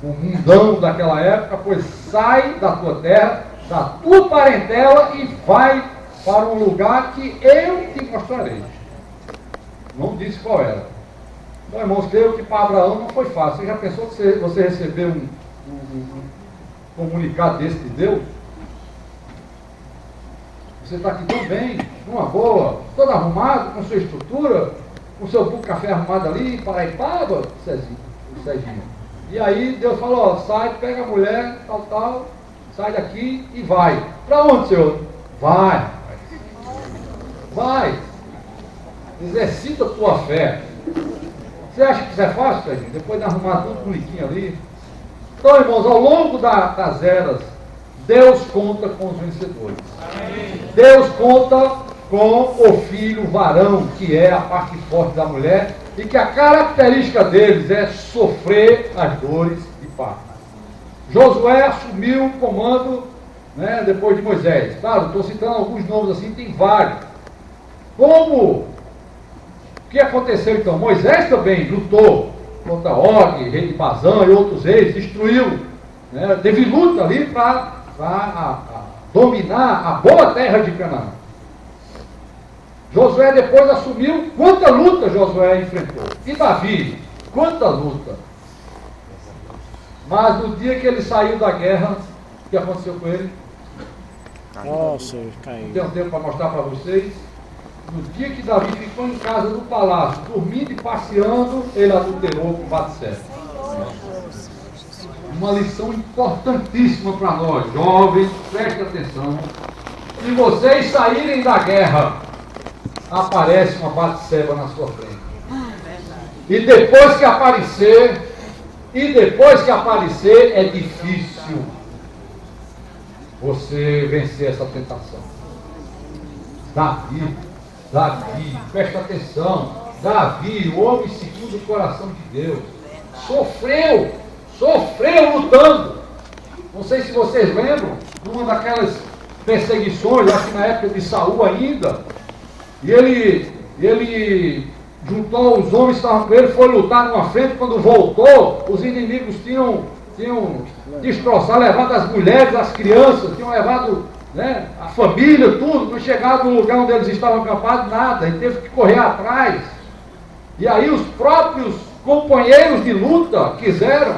o mundão daquela época, pois sai da tua terra, da tua parentela e vai para um lugar que eu te mostrarei. Não disse qual era. Então, irmãos, creio que para Abraão não foi fácil. Você já pensou que você recebeu um comunicado desse de Deus? Você está aqui tão bem, numa boa, todo arrumado, com sua estrutura, com seu buco café arrumado ali, Paraipaba, Cezinho. E aí Deus falou: ó, sai, pega a mulher, tal, sai daqui e vai. Para onde, Senhor? Vai. Exercita a tua fé. Você acha que isso é fácil, Cezinho? Depois de arrumar tudo bonitinho ali. Então, irmãos, ao longo das eras, Deus conta com os vencedores. Deus conta com o filho varão, que é a parte forte da mulher, e que a característica deles é sofrer as dores de parto. Josué assumiu o comando, né, depois de Moisés. Claro, estou citando alguns nomes assim, tem vários. O que aconteceu então? Moisés também lutou contra Og, rei de Bazã e outros reis, destruiu, né, teve luta ali para dominar a boa terra de Canaã. Josué depois assumiu. Quanta luta Josué enfrentou. E Davi, quanta luta. Mas no dia que ele saiu da guerra, o que aconteceu com ele? Nossa, caiu. Não tenho tempo para mostrar para vocês. No dia que Davi ficou em casa do palácio, dormindo e passeando, ele adulterou com Batseba. Uma lição importantíssima para nós, jovens, prestem atenção. Se vocês saírem da guerra, aparece uma Batseba na sua frente. E depois que aparecer, é difícil você vencer essa tentação. Davi, presta atenção. Davi, o homem segundo o coração de Deus, sofreu lutando. Não sei se vocês lembram, numa daquelas perseguições, acho que na época de Saul ainda, e ele juntou os homens que estavam com ele, foi lutar numa frente. Quando voltou, os inimigos tinham destroçado, levado as mulheres, as crianças, tinham levado, né, a família, tudo. Não chegaram no lugar onde eles estavam acampados, nada. Ele teve que correr atrás. E aí os próprios companheiros de luta quiseram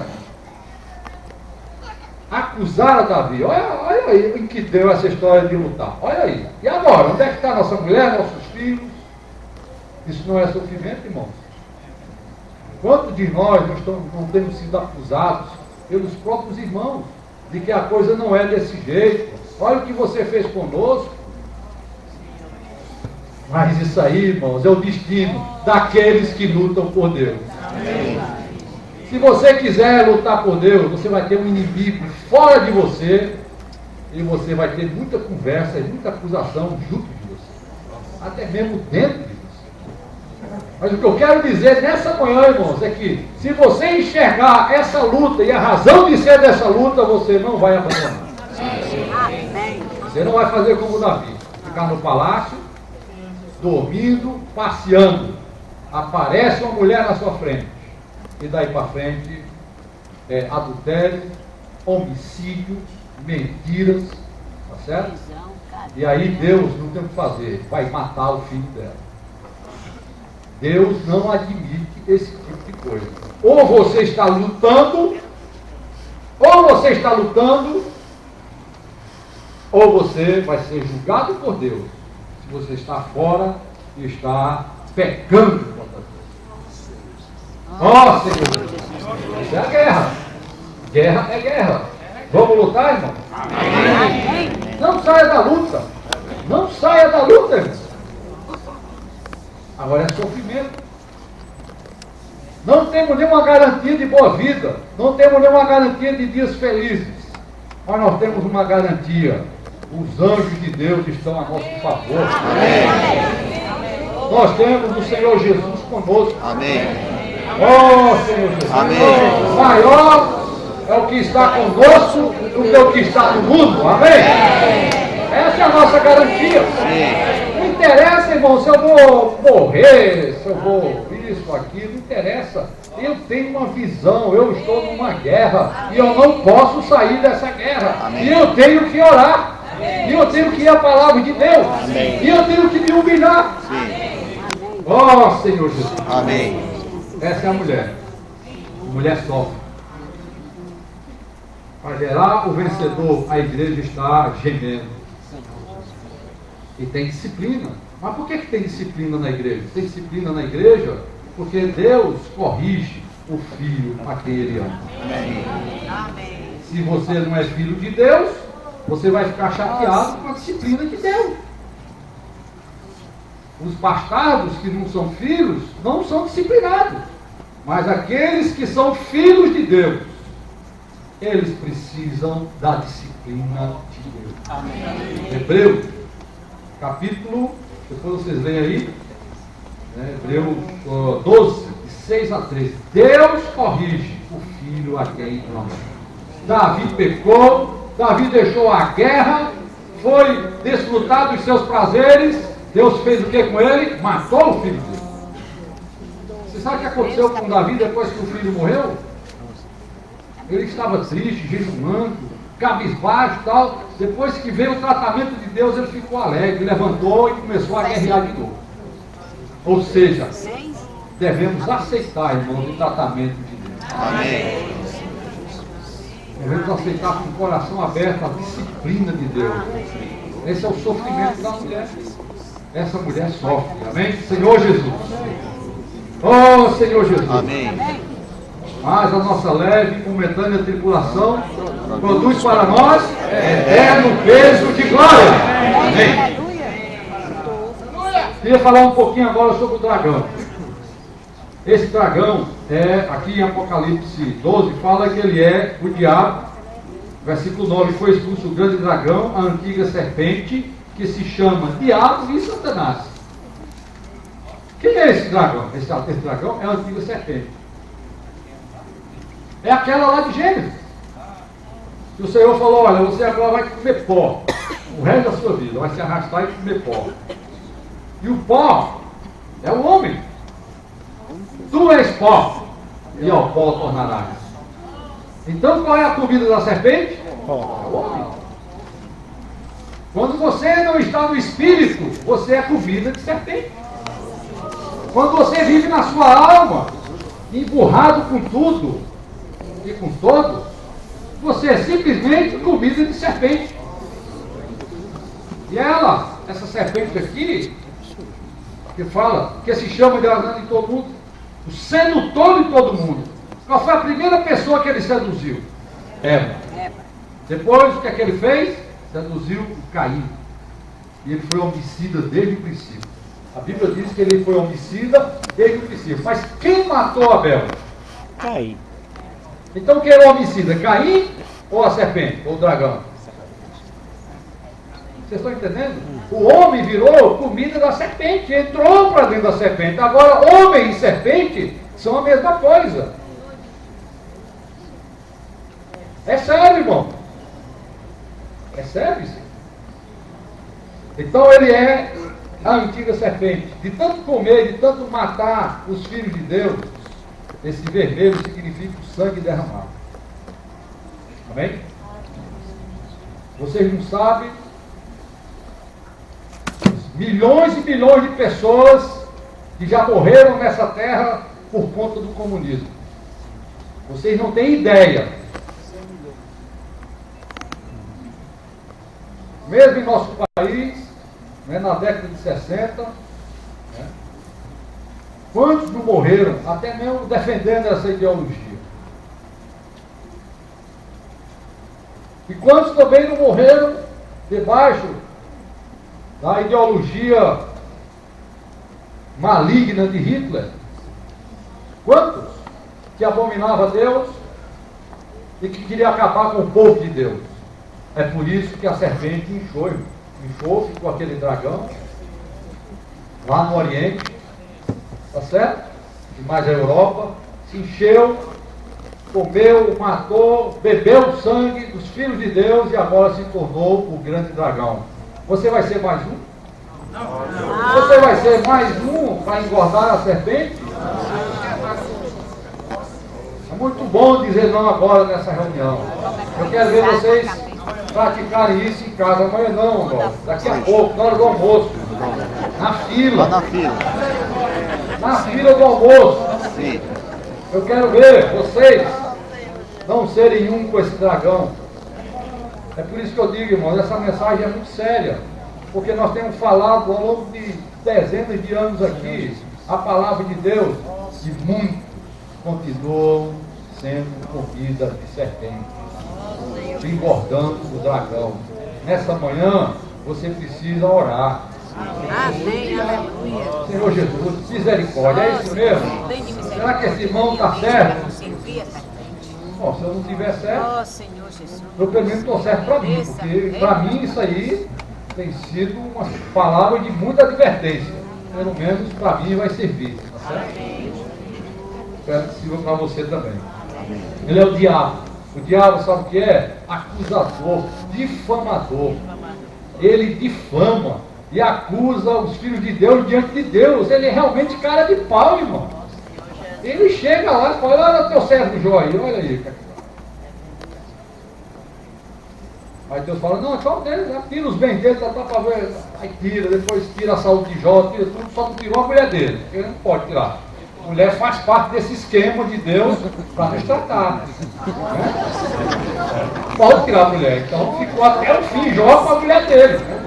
acusar a Davi. Olha aí em que deu essa história de lutar. Olha aí. E agora? Onde é que está nossa mulher, nossos filhos? Isso não é sofrimento, irmãos? Quantos de nós não temos sido acusados pelos próprios irmãos de que a coisa não é desse jeito? Olha o que você fez conosco. Mas isso aí, irmãos, é o destino daqueles que lutam por Deus. Amém. Se você quiser lutar por Deus, você vai ter um inimigo fora de você, e você vai ter muita conversa e muita acusação junto de você, até mesmo dentro de você. Mas o que eu quero dizer nessa manhã, irmãos, é que se você enxergar essa luta e a razão de ser dessa luta, você não vai abandonar. Você não vai fazer como Davi, ficar no palácio, dormindo, passeando. Aparece uma mulher na sua frente, e daí para frente é adultério, homicídio, mentiras, tá certo? E aí Deus não tem o que fazer, vai matar o filho dela. Deus não admite esse tipo de coisa. Ou você está lutando, ou você vai ser julgado por Deus, se você está fora e está pecando contra Deus. Ó Senhor, isso é a guerra. Guerra é guerra. Vamos lutar, irmão? Amém. Não saia da luta. Não saia da luta, irmão. Agora é sofrimento. Não temos nenhuma garantia de boa vida. Não temos nenhuma garantia de dias felizes. Mas nós temos uma garantia. Os anjos de Deus estão a nosso favor. Amém. Nós temos o Senhor Jesus conosco. Amém. Oh, Senhor Jesus. Amém. Maior é o que está conosco do que o que está no mundo. Amém? Essa é a nossa garantia. Não interessa, irmão, se eu vou morrer, se eu vou isso, aquilo, não interessa. Eu tenho uma visão, eu estou numa guerra e eu não posso sair dessa guerra. E eu tenho que orar. E eu tenho que ir à palavra de Deus. E eu tenho que me humilhar. Oh, Senhor Jesus. Amém. Essa é a mulher. A mulher sofre. Para gerar o vencedor, a igreja está gemendo. E tem disciplina. Mas por que tem disciplina na igreja? Tem disciplina na igreja porque Deus corrige o filho a quem ele ama. Amém. Se você não é filho de Deus, você vai ficar chateado com a disciplina de Deus. Os bastardos que não são filhos não são disciplinados. Mas aqueles que são filhos de Deus, eles precisam da disciplina de Deus. Amém. Hebreus, capítulo, depois vocês leem aí, né, Hebreus 12, de 6 a 13. Deus corrige o filho a quem ama. Davi pecou, Davi deixou a guerra, foi desfrutar dos seus prazeres. Deus fez o que com ele? Matou o filho dele. Você sabe o que aconteceu com Davi depois que o filho morreu? Ele estava triste, jejuando, cabisbaixo e tal. Depois que veio o tratamento de Deus, ele ficou alegre, levantou e começou a guerrear de novo. Ou seja, devemos aceitar, irmãos, o tratamento de Deus. Amém. Devemos aceitar com o coração aberto a disciplina de Deus. Esse é o sofrimento da mulher. Essa mulher sofre. Amém? Senhor Jesus. Oh, Senhor Jesus. Amém. Mas a nossa leve e momentânea tribulação produz para nós eterno peso de glória. Amém. Queria falar um pouquinho agora sobre o dragão. Esse dragão, aqui em Apocalipse 12, fala que ele é o diabo. Versículo 9, foi expulso o grande dragão, a antiga serpente, que se chama Diabo e Satanás. Quem é esse dragão? Esse dragão é a antiga serpente. É aquela lá de Gênesis. Que o Senhor falou, olha, você agora vai comer pó. O resto da sua vida vai se arrastar e comer pó. E o pó é o homem. Tu és pó, e ao pó tornarás. Então qual é a comida da serpente? É o homem. Quando você não está no espírito, você é comida de serpente. Quando você vive na sua alma, emburrado com tudo e com todo, você é simplesmente comida de serpente. E ela, essa serpente aqui, que fala, que se chama de Adão em todo mundo, o sedutor de todo mundo. Qual foi a primeira pessoa que ele seduziu? Eva. Depois, o que é que ele fez? Seduziu o Caim. E ele foi homicida desde o princípio. A Bíblia diz que ele foi homicida desde o princípio. Mas quem matou Abel? Caim. Então quem era o homicida? Caim ou a serpente? Ou o dragão? Vocês estão entendendo? O homem virou comida da serpente, entrou para dentro da serpente. Agora, homem e serpente são a mesma coisa. É sério, irmão. É sério isso. Então ele é a antiga serpente. De tanto comer, de tanto matar os filhos de Deus, esse vermelho significa o sangue derramado. Amém? Vocês não sabem milhões e milhões de pessoas que já morreram nessa terra por conta do comunismo. Vocês não têm ideia. Mesmo em nosso país, né, na década de 60, né, quantos não morreram, até mesmo defendendo essa ideologia? E quantos também não morreram debaixo da ideologia maligna de Hitler? Quantos que abominava Deus e que queria acabar com o povo de Deus? É por isso que a serpente inchou com aquele dragão lá no Oriente, tá certo? E mais a Europa, se encheu, comeu, matou, bebeu o sangue dos filhos de Deus e agora se tornou o grande dragão. Você vai ser mais um? Não. Você vai ser mais um para engordar a serpente? É muito bom dizer não agora nessa reunião. Eu quero ver vocês praticarem isso em casa. Amanhã não, irmão. Daqui a pouco, na hora do almoço. Na fila. Na fila. Na fila do almoço. Sim. Eu quero ver vocês não serem um com esse dragão. É por isso que eu digo, irmãos, essa mensagem é muito séria. Porque nós temos falado ao longo de dezenas de anos aqui a palavra de Deus, e muitos continuam sendo comida de serpente, engordando o dragão. Nessa manhã, você precisa orar. Amém, aleluia. Senhor Jesus, misericórdia, é isso mesmo? Será que esse irmão está certo? Bom, se eu não estiver certo, eu pelo menos estou certo para mim, porque para mim isso aí tem sido uma palavra de muita advertência. Pelo menos para mim vai servir, tá certo? Espero que sirva para você também. Ele é o diabo. O diabo sabe o que é? Acusador, difamador. Ele difama e acusa os filhos de Deus diante de Deus. Ele é realmente cara de pau, irmão. Ele chega lá e fala: olha o teu servo Jó aí, olha aí. Aí Deus fala: não, tchau dele, já tira os bens dele, tá para ver. Aí tira, depois tira a saúde de Jó, tira tudo, só não tirou a mulher dele, porque ele não pode tirar. A mulher faz parte desse esquema de Deus para nos tratar. Né? Pode tirar a mulher, então ficou até o fim Jó com a mulher dele. Né?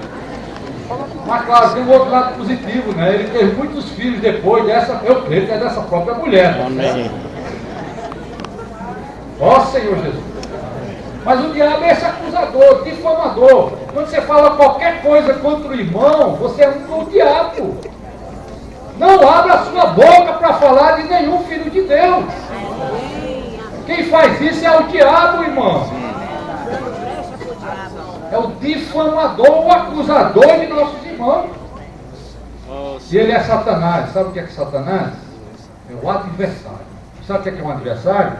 Mas claro, tem um outro lado positivo, né? Ele teve muitos filhos depois dessa, eu creio que é dessa própria mulher. Né? Ó Senhor Jesus. Mas o diabo é esse acusador, difamador. Quando você fala qualquer coisa contra o irmão, você é um com o diabo. Não abra a sua boca para falar de nenhum filho de Deus. Quem faz isso é o diabo, irmão. É o difamador, o acusador de nossos irmãos. E ele é Satanás. Sabe o que é Satanás? É o adversário. Sabe o que é um adversário?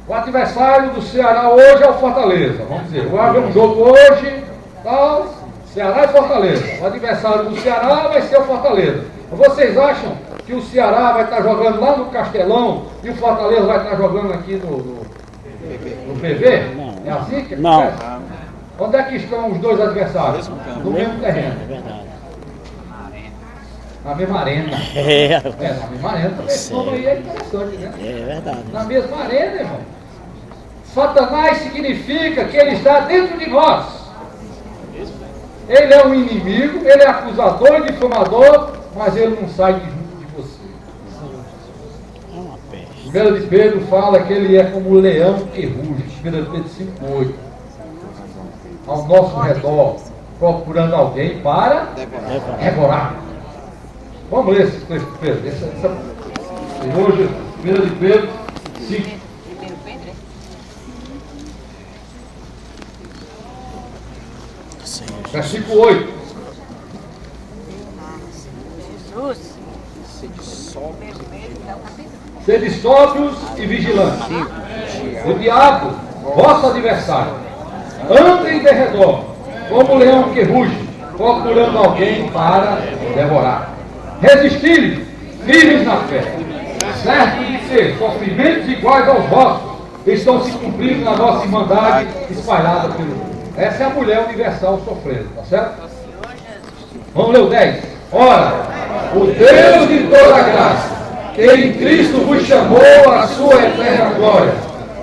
O adversário do Ceará hoje é o Fortaleza. Vamos dizer, vai haver um jogo hoje, tal, Ceará e Fortaleza. O adversário do Ceará vai ser o Fortaleza. Vocês acham que o Ceará vai estar jogando lá no Castelão e o Fortaleza vai estar jogando aqui no PV? É assim que acontece? Onde é que estão os dois adversários? No mesmo terreno. É verdade. Na mesma arena. Na mesma arena também. Esse nome aí é interessante, né? É verdade. Na mesma arena, irmão. Satanás significa que ele está dentro de nós. Ele é um inimigo, ele é acusador e difamador, mas ele não sai de junto de você. É uma peste. 1 de Pedro fala que ele é como o leão que ruge. 1 de Pedro 5,8. Ao nosso redor, procurando alguém para devorar. Vamos ler esse texto de Pedro. Hoje, 1 de Pedro 5. Versículo 8. Jesus. Sede sóbrios e vigilantes. O diabo, vosso adversário, anda em derredor, como o leão que ruge, procurando alguém para devorar. Resistir, firmes na fé, certo de que sofrimentos iguais aos vossos estão se cumprindo na nossa irmandade espalhada pelo mundo. Essa é a mulher universal sofrendo, tá certo? Vamos ler o 10. Ora, o Deus de toda a graça, que em Cristo vos chamou à sua eterna glória,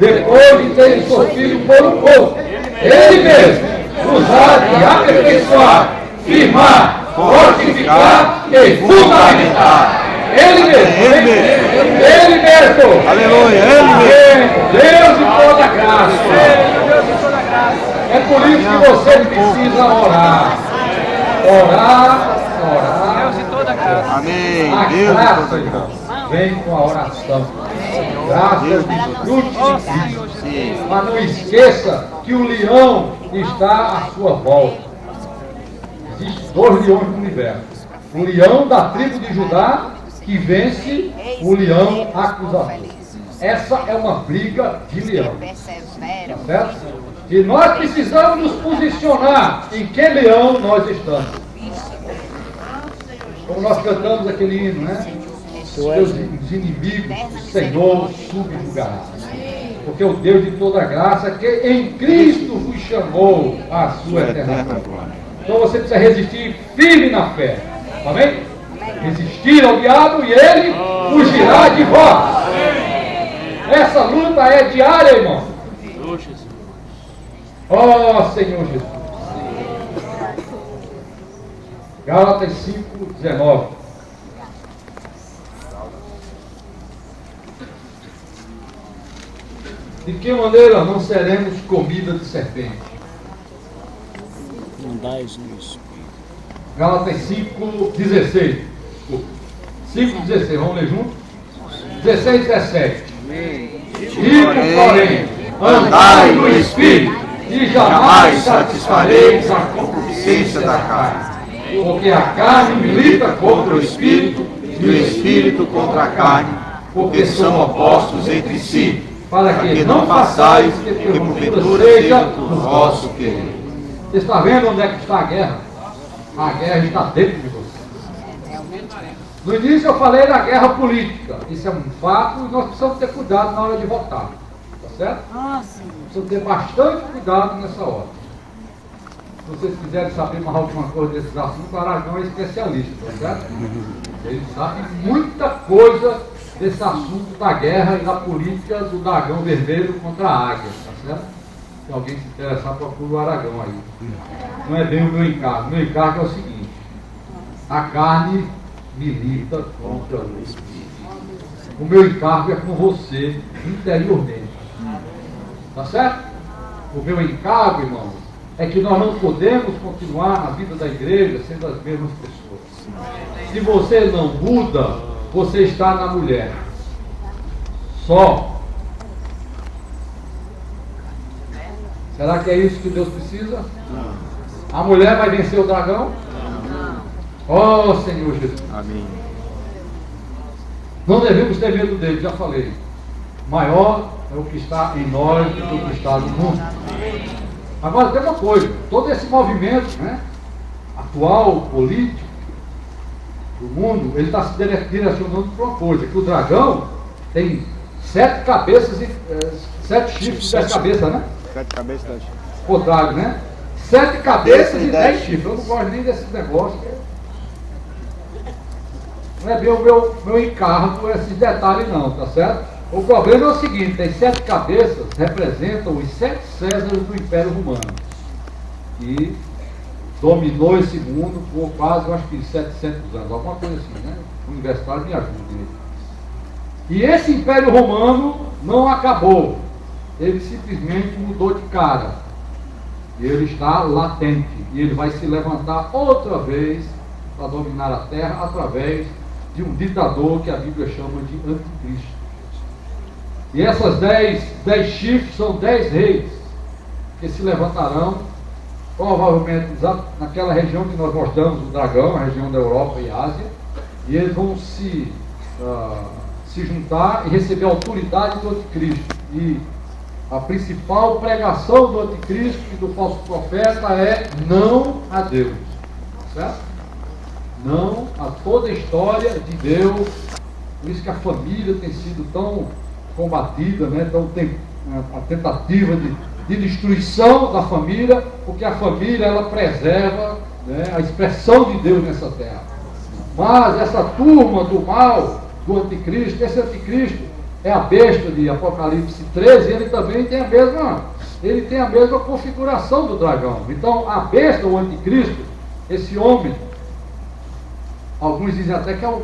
depois de terem sofrido por um pouco, Ele mesmo vos há de aperfeiçoar, firmar, fortificar e fundamentar. Ele mesmo. Ele mesmo. Aleluia, Ele mesmo. Deus de toda a graça. É por isso que você precisa orar. Orar. Deus de toda graça. Amém. A Deus graça, irmão, vem com a oração. Graça de fruto. Sim. Mas não esqueça que o leão está à sua volta. Existem 2 leões no universo. O leão da tribo de Judá que vence o leão acusador. Essa é uma briga de leão. Tá certo? E nós precisamos nos posicionar em que leão nós estamos. Como nós cantamos aquele hino, né? Os inimigos do Senhor subjugará. Porque o Deus de toda graça, que em Cristo vos chamou à sua eterna glória. Então você precisa resistir firme na fé. Amém? Resistir ao diabo e ele fugirá de vós. Essa luta é diária, irmão. Ó Senhor Jesus. Gálatas 5:19. De que maneira não seremos comida de serpente? Não dá isso nisso. Gálatas 5:16. 5:16, vamos ler junto? 16 e 17. Digo, porém, andai no Espírito, e jamais satisfareis a concupiscência da carne. Porque a carne milita contra o Espírito, e o Espírito contra a carne, porque são opostos entre si, para que não façais que porventura seja do vosso querer. Você está vendo onde é que está a guerra? A guerra está dentro de você. No início eu falei da guerra política. Isso é um fato e nós precisamos ter cuidado na hora de votar. Tá certo? Precisamos ter bastante cuidado nessa hora. Se vocês quiserem saber mais alguma coisa desses assuntos, o Aragão é especialista, tá certo? Ele sabe muita coisa desse assunto da guerra e da política do dragão vermelho contra a águia, tá certo? Se alguém se interessar, procura o Aragão aí. Não é bem o meu encargo. O meu encargo é o seguinte: a carne milita contra o Espírito. O meu encargo é com você interiormente. Tá certo? O meu encargo, irmãos, é que nós não podemos continuar na vida da igreja sendo as mesmas pessoas. Se você não muda, você está na mulher. Só. Será que é isso que Deus precisa? Não. A mulher vai vencer o dragão? Não. Oh, Senhor Jesus. Amém. Não devemos ter medo dele, já falei. Maior é o que está em nós do que o que está no mundo. Agora tem uma coisa, todo esse movimento, né, atual, político, do mundo, ele está se direcionando para uma coisa, que o dragão tem 7 cabeças e 7 chifres, 10 cabeças, né? 7 cabeças, 10 chifres. Contrário, né? 7 cabeças e 10 chifres. Eu não gosto nem desse negócio. Não é bem o meu encargo esses detalhes não, tá certo? O problema é o seguinte: tem 7 cabeças, representam os 7 Césares do Império Romano, que dominou esse mundo por quase, eu acho que 700 anos, alguma coisa assim, né? O universitário me ajuda. E esse Império Romano não acabou, ele simplesmente mudou de cara. Ele está latente e ele vai se levantar outra vez para dominar a terra através de um ditador que a Bíblia chama de anticristo. E essas 10 chifres são 10 reis que se levantarão, provavelmente naquela região que nós mostramos, o dragão, a região da Europa e Ásia, e eles vão se juntar e receber a autoridade do anticristo. E a principal pregação do anticristo e do falso profeta é não a Deus, certo? Não a toda a história de Deus. Por isso que a família tem sido tão combatida, né? Então tem a tentativa de destruição da família, porque a família ela preserva, né, a expressão de Deus nessa terra. Mas essa turma do mal, do anticristo, esse anticristo é a besta de Apocalipse 13, ele também tem a mesma configuração do dragão. Então a besta, o anticristo, esse homem, alguns dizem até que é o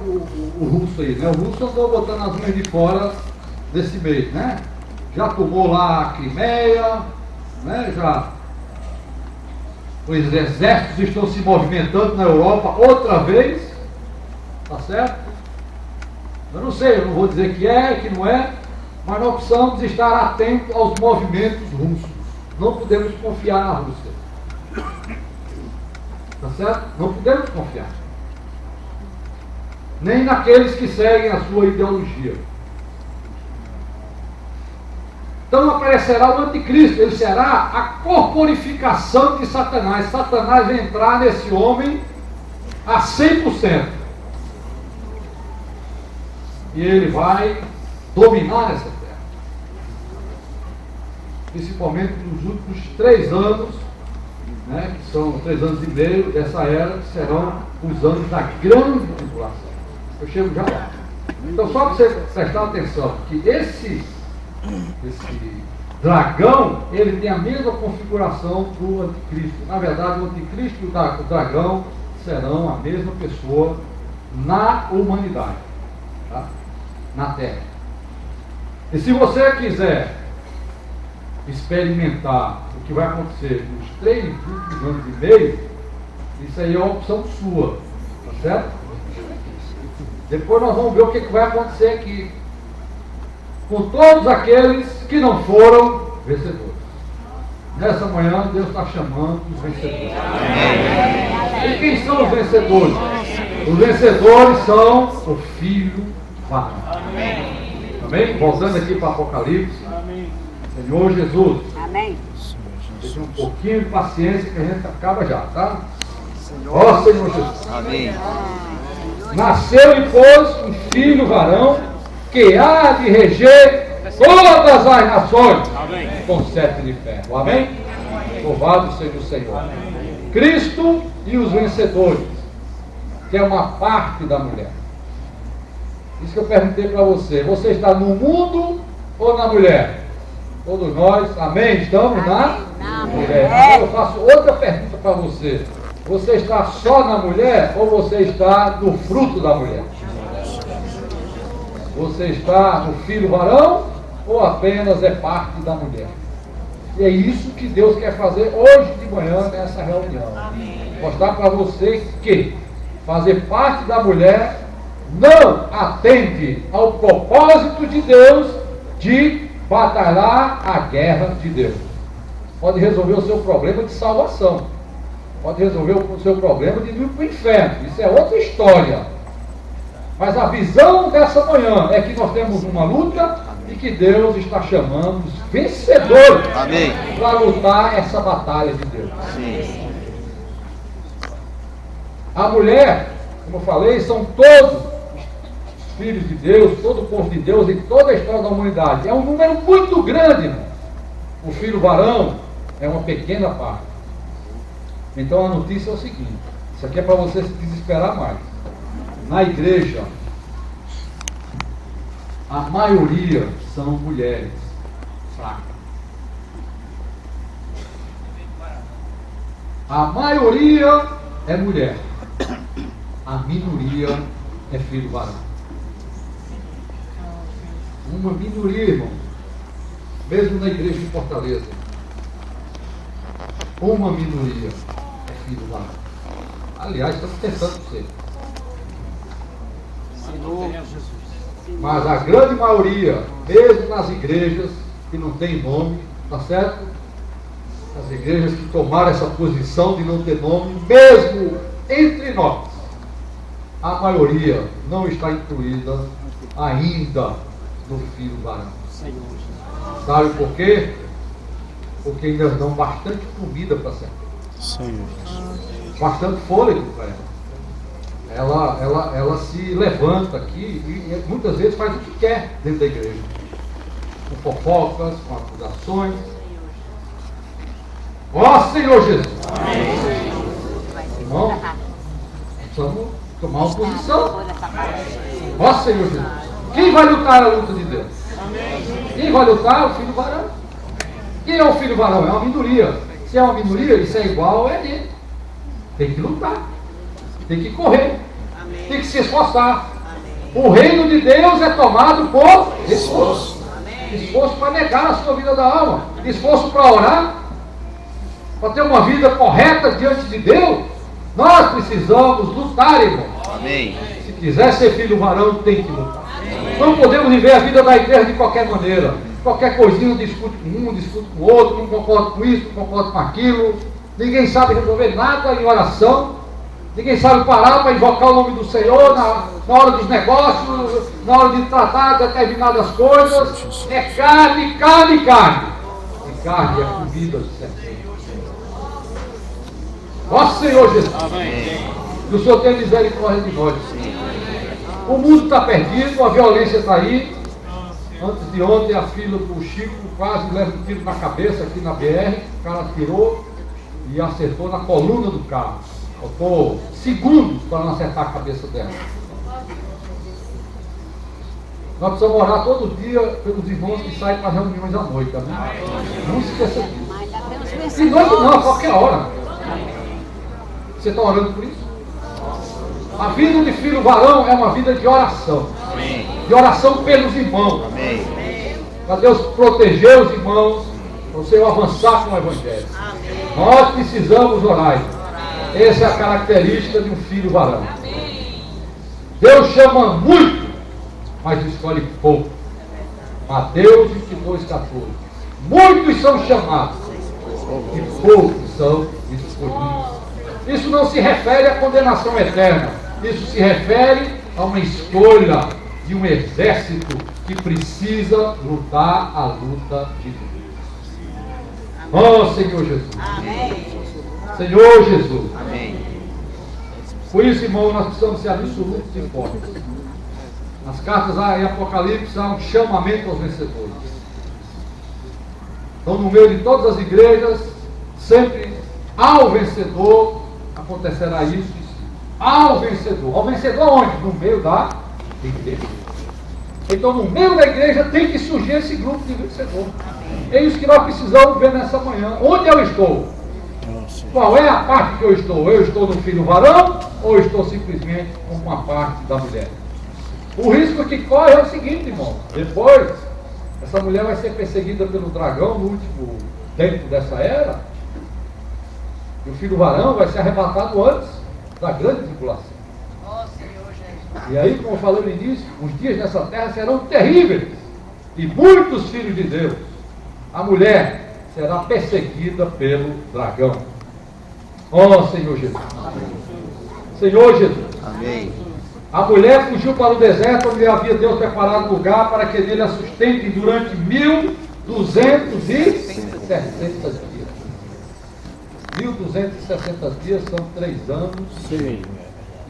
russo aí, né? O russo andou botando as unhas de fora desse mês, né? Já tomou lá a Crimeia, né? Já os exércitos estão se movimentando na Europa outra vez, tá certo? Eu não sei, eu não vou dizer que é, que não é, mas nós precisamos estar atentos aos movimentos russos. Não podemos confiar na Rússia, tá certo? Não podemos confiar. nem naqueles que seguem a sua ideologia. Então aparecerá o anticristo, ele será a corporificação de Satanás. Satanás vai entrar nesse homem a 100%. E ele vai dominar essa terra. Principalmente nos últimos 3 anos, né, que são 3 anos e meio dessa era, que serão os anos da grande tribulação. Eu chego já lá. Então só para você prestar atenção, que esse dragão, ele tem a mesma configuração do anticristo. Na verdade, o anticristo e o dragão serão a mesma pessoa na humanidade, tá? Na Terra. E se você quiser experimentar o que vai acontecer nos 3 últimos anos e meio, isso aí é uma opção sua, tá certo? Depois nós vamos ver o que vai acontecer aqui com todos aqueles que não foram vencedores. Nessa manhã, Deus está chamando os vencedores. E quem são os vencedores? Os vencedores são o Filho varão. Amém? Voltando aqui para Apocalipse. Senhor Jesus. Amém. Deixa um pouquinho de paciência que a gente acaba já, tá? Ó Senhor Jesus. Amém. Nasceu e pôs um filho varão que há de reger todas as nações com 7 de ferro. Amém? Louvado seja o Senhor. Cristo e os vencedores, que é uma parte da mulher. Isso que eu perguntei para você. Você está no mundo ou na mulher? Todos nós, amém? Estamos na mulher. Agora eu faço outra pergunta para você. Você está só na mulher ou você está no fruto da mulher? Você está no filho varão ou apenas é parte da mulher? E é isso que Deus quer fazer hoje de manhã nessa reunião. Mostrar para você que fazer parte da mulher não atende ao propósito de Deus de batalhar a guerra de Deus. Pode resolver o seu problema de salvação. Pode resolver o seu problema de ir para o inferno. Isso é outra história. Mas a visão dessa manhã é que nós temos uma luta e que Deus está chamando os vencedores para lutar essa batalha de Deus. Sim. A mulher, como eu falei, são todos os filhos de Deus, todo o povo de Deus em toda a história da humanidade. É um número muito grande, irmão. O filho varão é uma pequena parte. Então a notícia é o seguinte, isso aqui é para você se desesperar mais. Na igreja, a maioria são mulheres fracas. A maioria é mulher. A minoria é filho varão. Uma minoria, irmão. Mesmo na igreja de Fortaleza. Uma minoria é filho varão. Aliás, estamos tentando ser. Mas a grande maioria, mesmo nas igrejas que não tem nome, tá certo? As igrejas que tomaram essa posição de não ter nome, mesmo entre nós, a maioria não está incluída ainda no filho varão. Sabe por quê? Porque ainda dão bastante comida para serpente. Bastante fôlego para ela. Ela se levanta aqui e muitas vezes faz o que quer dentro da igreja. Com fofocas, com acusações. Ó Senhor Jesus! Irmão, precisamos tomar uma posição. Ó Senhor Jesus! Quem vai lutar a luta de Deus? Quem vai lutar? O filho varão. Quem é o filho varão? É uma minoria. Se é uma minoria, isso é igual a ele. Tem que lutar. Tem que correr. Tem que se esforçar. O reino de Deus é tomado por esforço. Esforço para negar a sua vida da alma. Esforço para orar. Para ter uma vida correta diante de Deus. Nós precisamos lutar, irmão. Amém. Se quiser ser filho varão, tem que lutar. Não podemos viver a vida da igreja de qualquer maneira. Qualquer coisinha, discute com um, discute com o outro, não concordo com isso, não concordo com aquilo. Ninguém sabe resolver nada em oração. Ninguém sabe parar para invocar o nome do Senhor na hora dos negócios, na hora de tratar determinadas coisas. É carne, carne, carne. E carne é comida do Senhor. Nosso Senhor Jesus. Que o Senhor tenha misericórdia de nós. O mundo está perdido, a violência está aí. Antes de ontem, a filha do Chico quase leva um tiro na cabeça aqui na BR. O cara tirou e acertou na coluna do carro. Faltou segundos para não acertar a cabeça dela. Nós precisamos orar todo dia pelos irmãos que saem para reuniões à noite, né? Não se esqueça disso. E noite não, a qualquer hora. Você está orando por isso? A vida de filho varão é uma vida de oração. De oração pelos irmãos. Para Deus proteger os irmãos, para o Senhor avançar com o Evangelho. Nós precisamos orar. Essa é a característica de um filho varão. Deus chama muito, mas escolhe pouco. Mateus 22:14. Muitos são chamados e poucos são escolhidos. Isso não se refere à condenação eterna. Isso se refere a uma escolha de um exército que precisa lutar a luta de Deus. Oh, Senhor Jesus. Amém. Senhor Jesus. Amém. Por isso, irmão, nós precisamos ser absolutos e fortes. Nas cartas em Apocalipse há um chamamento aos vencedores. Então, no meio de todas as igrejas, sempre ao vencedor acontecerá isso. Ao vencedor. Ao vencedor onde? No meio da igreja. Então, no meio da igreja tem que surgir esse grupo de vencedor. É isso que nós precisamos ver nessa manhã. Onde eu estou? Qual é a parte que eu estou? Eu estou no filho varão ou estou simplesmente com uma parte da mulher? O risco que corre é o seguinte, irmão. Depois, essa mulher vai ser perseguida pelo dragão no último tempo dessa era. E o filho varão vai ser arrebatado antes da grande tribulação. E aí, como eu falei no início, os dias nessa terra serão terríveis. E muitos filhos de Deus. A mulher será perseguida pelo dragão. Oh, Senhor Jesus. Senhor Jesus. Amém. A mulher fugiu para o deserto, onde havia Deus preparado lugar para que nele a sustente durante 1260 dias. 1260 dias são 3 anos. Sim.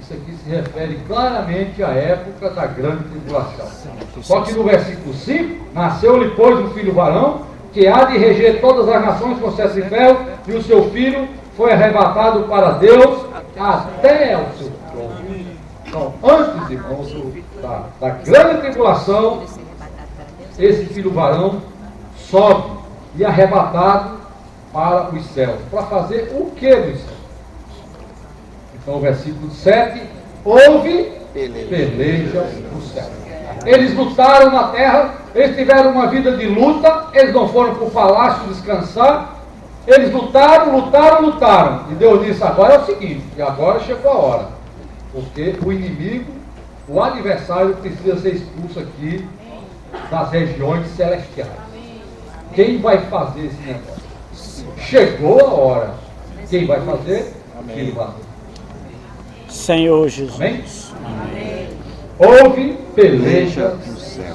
Isso aqui se refere claramente à época da grande tribulação. Só que no versículo 5, nasceu-lhe, pois, um filho varão, que há de reger todas as nações com cetro de ferro, e o seu filho foi arrebatado para Deus até ao seu trono. Então, antes, irmãos, da grande tribulação, esse filho varão sobe e é arrebatado para os céus. Para fazer o que nos céus? Então, o versículo 7, houve peleja no céu. Eles lutaram na terra, eles tiveram uma vida de luta, eles não foram para o palácio descansar, eles lutaram. E Deus disse, agora é o seguinte, e agora chegou a hora. Porque o inimigo, o adversário precisa ser expulso aqui das regiões celestiais. Quem vai fazer esse negócio? Chegou a hora. Quem vai fazer? Quem vai fazer? Senhor Jesus. Amém? Houve peleja no céu.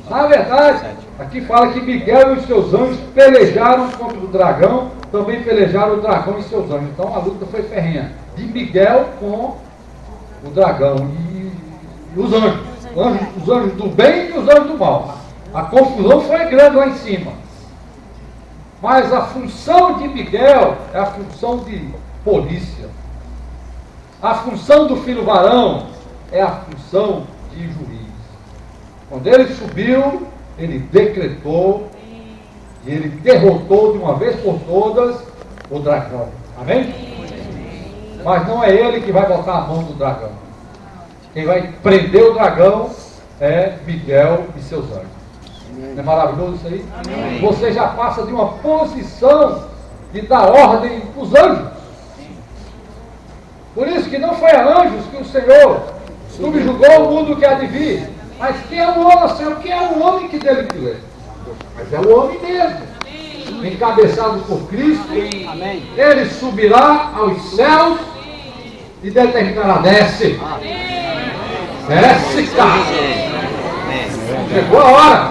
Na verdade, aqui fala que Miguel e os seus anjos pelejaram contra o dragão, também pelejaram o dragão e seus anjos. Então a luta foi ferrenha. De Miguel com o dragão e os anjos. Os anjos do bem e os anjos do mal. A confusão foi grande lá em cima. Mas a função de Miguel é a função de polícia. A função do filho varão é a função de juiz. Quando ele subiu, ele decretou e ele derrotou de uma vez por todas o dragão. Amém? Mas não é ele que vai botar a mão no dragão. Quem vai prender o dragão é Miguel e seus anjos. Não é maravilhoso isso aí? Amém. Você já passa de uma posição de dar ordem para os anjos. Por isso que não foi a anjos que o Senhor subjugou o mundo que há de vir. Mas quem é o homem, Senhor? Quem é o homem que dele que lê? Mas é o homem mesmo. Encabeçado por Cristo. Amém. Ele subirá aos céus e determinará, desce. Desce, cara. Chegou a hora.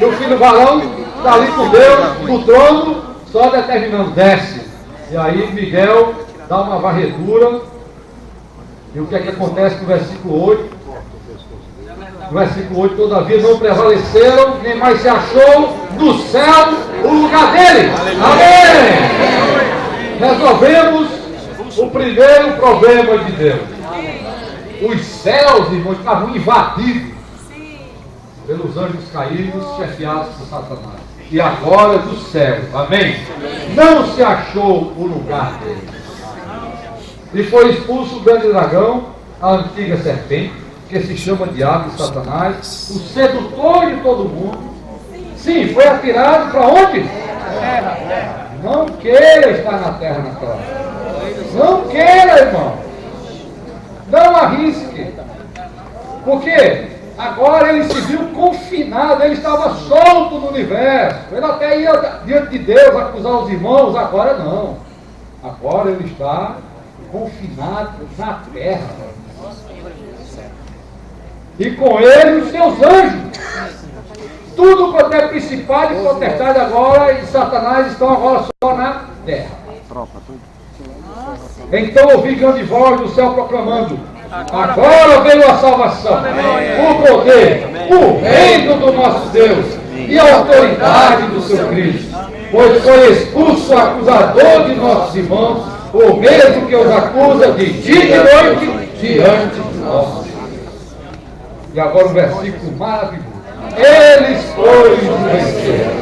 E o filho varão está ali com Deus, no trono, só determinando, desce. E aí Miguel dá uma varredura. E o que é que acontece no versículo 8? No versículo 8, todavia não prevaleceram, nem mais se achou no céu o lugar dele. Amém! Resolvemos o primeiro problema de Deus. Os céus, irmãos, estavam invadidos pelos anjos caídos, chefiados por Satanás. E agora do céu, amém? Não se achou o lugar dele. E foi expulso o grande dragão, a antiga serpente, que se chama Diabo e Satanás, o sedutor de todo mundo. Sim, foi atirado para onde? Não queira estar na terra naquela hora. Não queira, irmão. Não arrisque. Porque agora ele se viu confinado, ele estava solto no universo. Ele até ia diante de Deus acusar os irmãos, agora não. Agora ele está confinado na terra. E com ele os seus anjos. Tudo quanto é principado e potestade agora e Satanás estão agora só na terra. Então ouvi grande voz do céu proclamando: agora veio a salvação, o poder, o reino do nosso Deus e a autoridade do seu Cristo. Pois foi expulso o acusador de nossos irmãos, o mesmo que os acusa de dia e de noite diante de nós. E agora um versículo maravilhoso. Eles, pois, venceram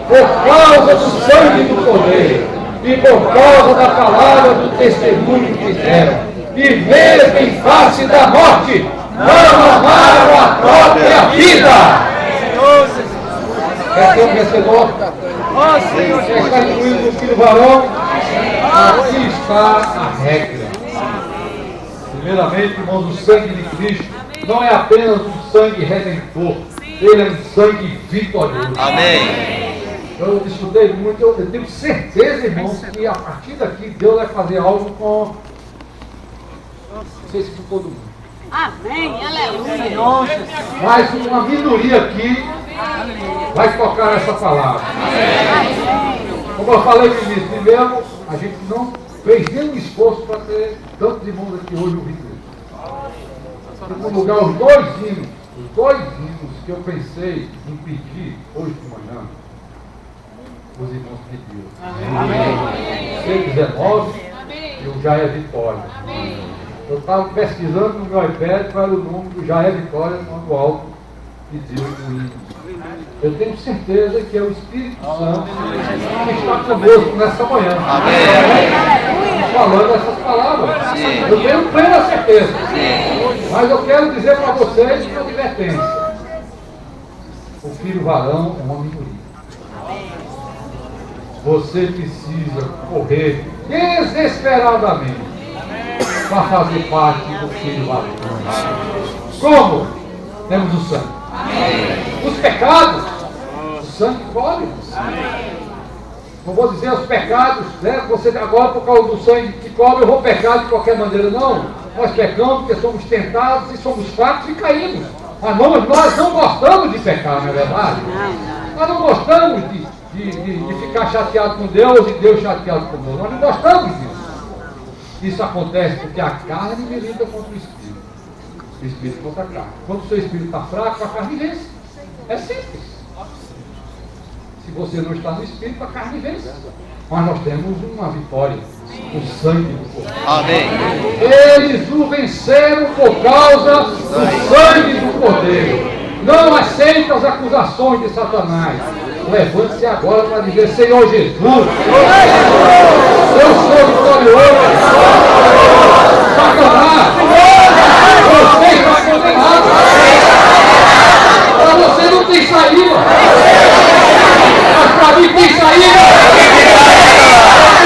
por causa do sangue do poder e por causa da palavra do testemunho que deram, e mesmo em face da morte não amaram a própria vida. Quer ser um vencedor? Quer estar incluído no filho varão? Aqui está a regra. Primeiramente, irmãos, o sangue de Cristo não é apenas um sangue redentor, ele é um sangue vitorioso. Amém. Eu estudei muito, eu tenho certeza, irmãos, que a partir daqui Deus vai fazer algo com, não sei se com todo mundo, Amém, aleluia. mas uma minoria aqui vai tocar essa palavra. Como eu falei no início, primeiro, a gente não fez nenhum esforço para ter tantos irmãos aqui hoje ouvindo isso. Em segundo lugar, os dois hinos que eu pensei em pedir hoje de manhã, os irmãos pediram. Amém. 19 e o Já é Vitória. Amém. Eu estava pesquisando no meu iPad qual era o nome do Já é Vitória quando o Alto pediu o hino. Eu tenho certeza que é o Espírito Santo que está conosco nessa manhã. Amém. Falando essas palavras. Sim. Eu tenho plena certeza. Sim. Mas eu quero dizer para vocês uma advertência. O filho varão é uma minoria. Você precisa correr desesperadamente para fazer parte do filho varão. Como? Temos o sangue. Os pecados, o sangue cobre. Não vou dizer os pecados, né? Você agora, por causa do sangue que cobre, eu vou pecar de qualquer maneira. Não, nós pecamos porque somos tentados e somos fracos e caímos. Mas nós não gostamos de pecar, não é verdade? Nós não gostamos de ficar chateado com Deus e Deus chateado conosco. Nós não gostamos disso. Isso acontece porque a carne milita contra o Espírito. O Espírito contra a carne. Quando o seu Espírito está fraco, a carne vence. É simples. Se você não está no Espírito, a carne vence. Mas nós temos uma vitória. O sangue do corpo. Amém. Eles o venceram por causa do sangue do Cordeiro. Não aceita as acusações de Satanás. Levante-se agora para dizer: Senhor Jesus, eu sou vitorioso. Satanás, você está condenado. Para você não tem saída. Mas para mim tem saída.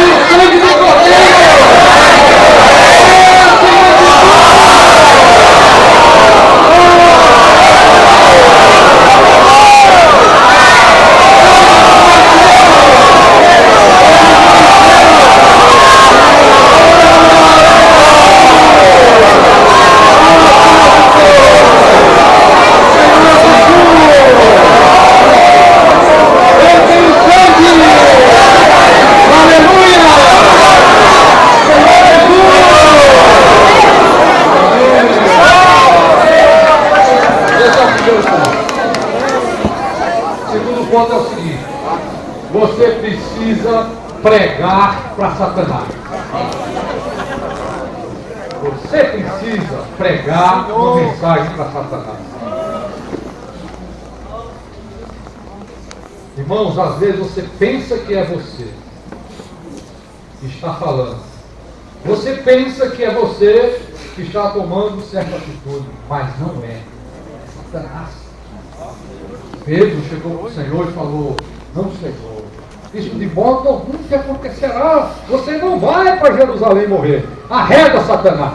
O sangue do Cordeiro. você precisa pregar para Satanás. Você precisa pregar uma mensagem para Satanás. Irmãos, às vezes você pensa que é você que está falando. Você pensa que é você que está tomando certa atitude, mas não é. É Satanás. Pedro chegou para o Senhor e falou: não, Senhor, isso de modo algum que acontecerá. Você não vai para Jerusalém morrer. Arreda, Satanás.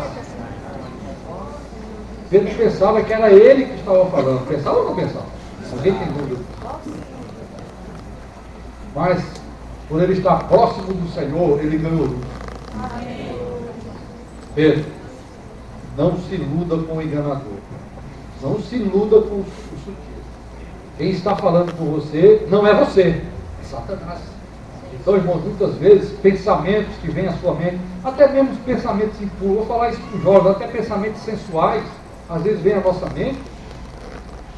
Pedro pensava que era ele que estava falando. Pensava ou não pensava? Alguém tem dúvida? Mas, por ele estar próximo do Senhor, ele ganhou luz. Pedro, não se iluda com o enganador. Não se iluda com o sutil. Quem está falando por você não é você, é Satanás. Então, irmãos, muitas vezes, pensamentos que vêm à sua mente, até mesmo pensamentos impuros, vou falar isso para os jovens, até pensamentos sensuais, às vezes vêm à nossa mente.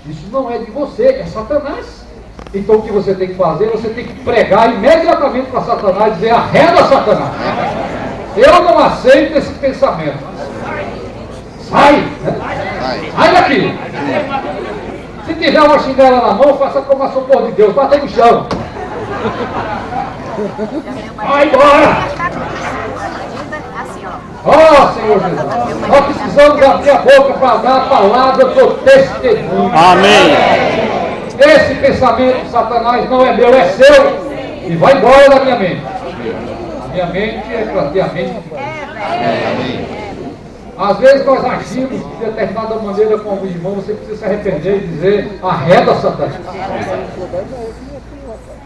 Isso não é de você, é Satanás. Então, o que você tem que fazer? Você tem que pregar imediatamente para Satanás e dizer: arreda, Satanás. Eu não aceito esse pensamento. Sai! Né? Sai daqui! Se tiver uma chinela na mão, faça como a socorro de Deus, bata no chão. Vai embora! Ó, Senhor Jesus, nós precisamos abrir a boca para dar a palavra do testemunho. Amém. Esse pensamento de Satanás não é meu, é seu. E vai embora da minha mente. A minha mente é para ter a mente de Deus. Às vezes nós agimos de determinada maneira com algum irmão, você precisa se arrepender e dizer: arreda, Satanás.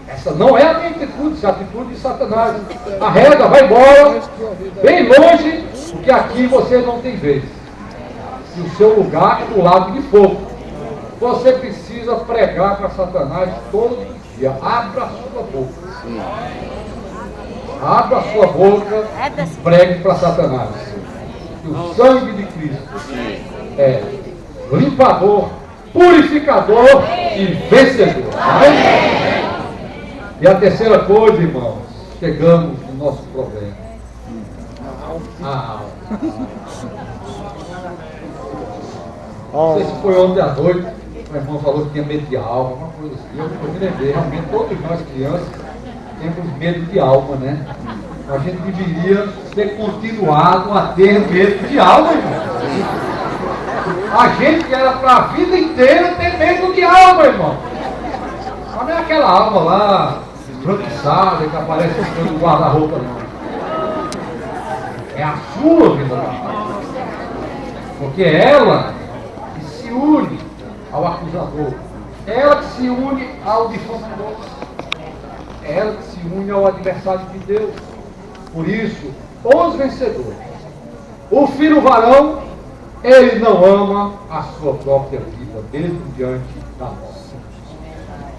Essa não é a minha atitude, essa é a atitude de Satanás. Arreda, vai embora, bem longe, porque aqui você não tem vez. E o seu lugar é do lado de fogo. Você precisa pregar para Satanás todo dia. Abra a sua boca. Abra a sua boca e pregue para Satanás. Que o sangue de Cristo é limpador, purificador e vencedor. Amém? E a terceira coisa, irmãos, chegamos no nosso problema. A alma. Não sei se foi ontem à noite, o irmão falou que tinha medo de alma, uma coisa assim. Eu me lembrei, realmente todos nós crianças temos medo de alma, né? A gente deveria ter continuado a ter medo de alma, irmão. A gente era para a vida inteira ter medo de alma, irmão. Mas não é aquela alma lá, esbranquiçada, que aparece no guarda-roupa, não. É a sua vida lá. Porque é ela que se une ao acusador. É ela que se une ao difamador. É ela que se une ao adversário de Deus. Por isso, os vencedores, o filho varão, ele não ama a sua própria vida, mesmo diante da morte.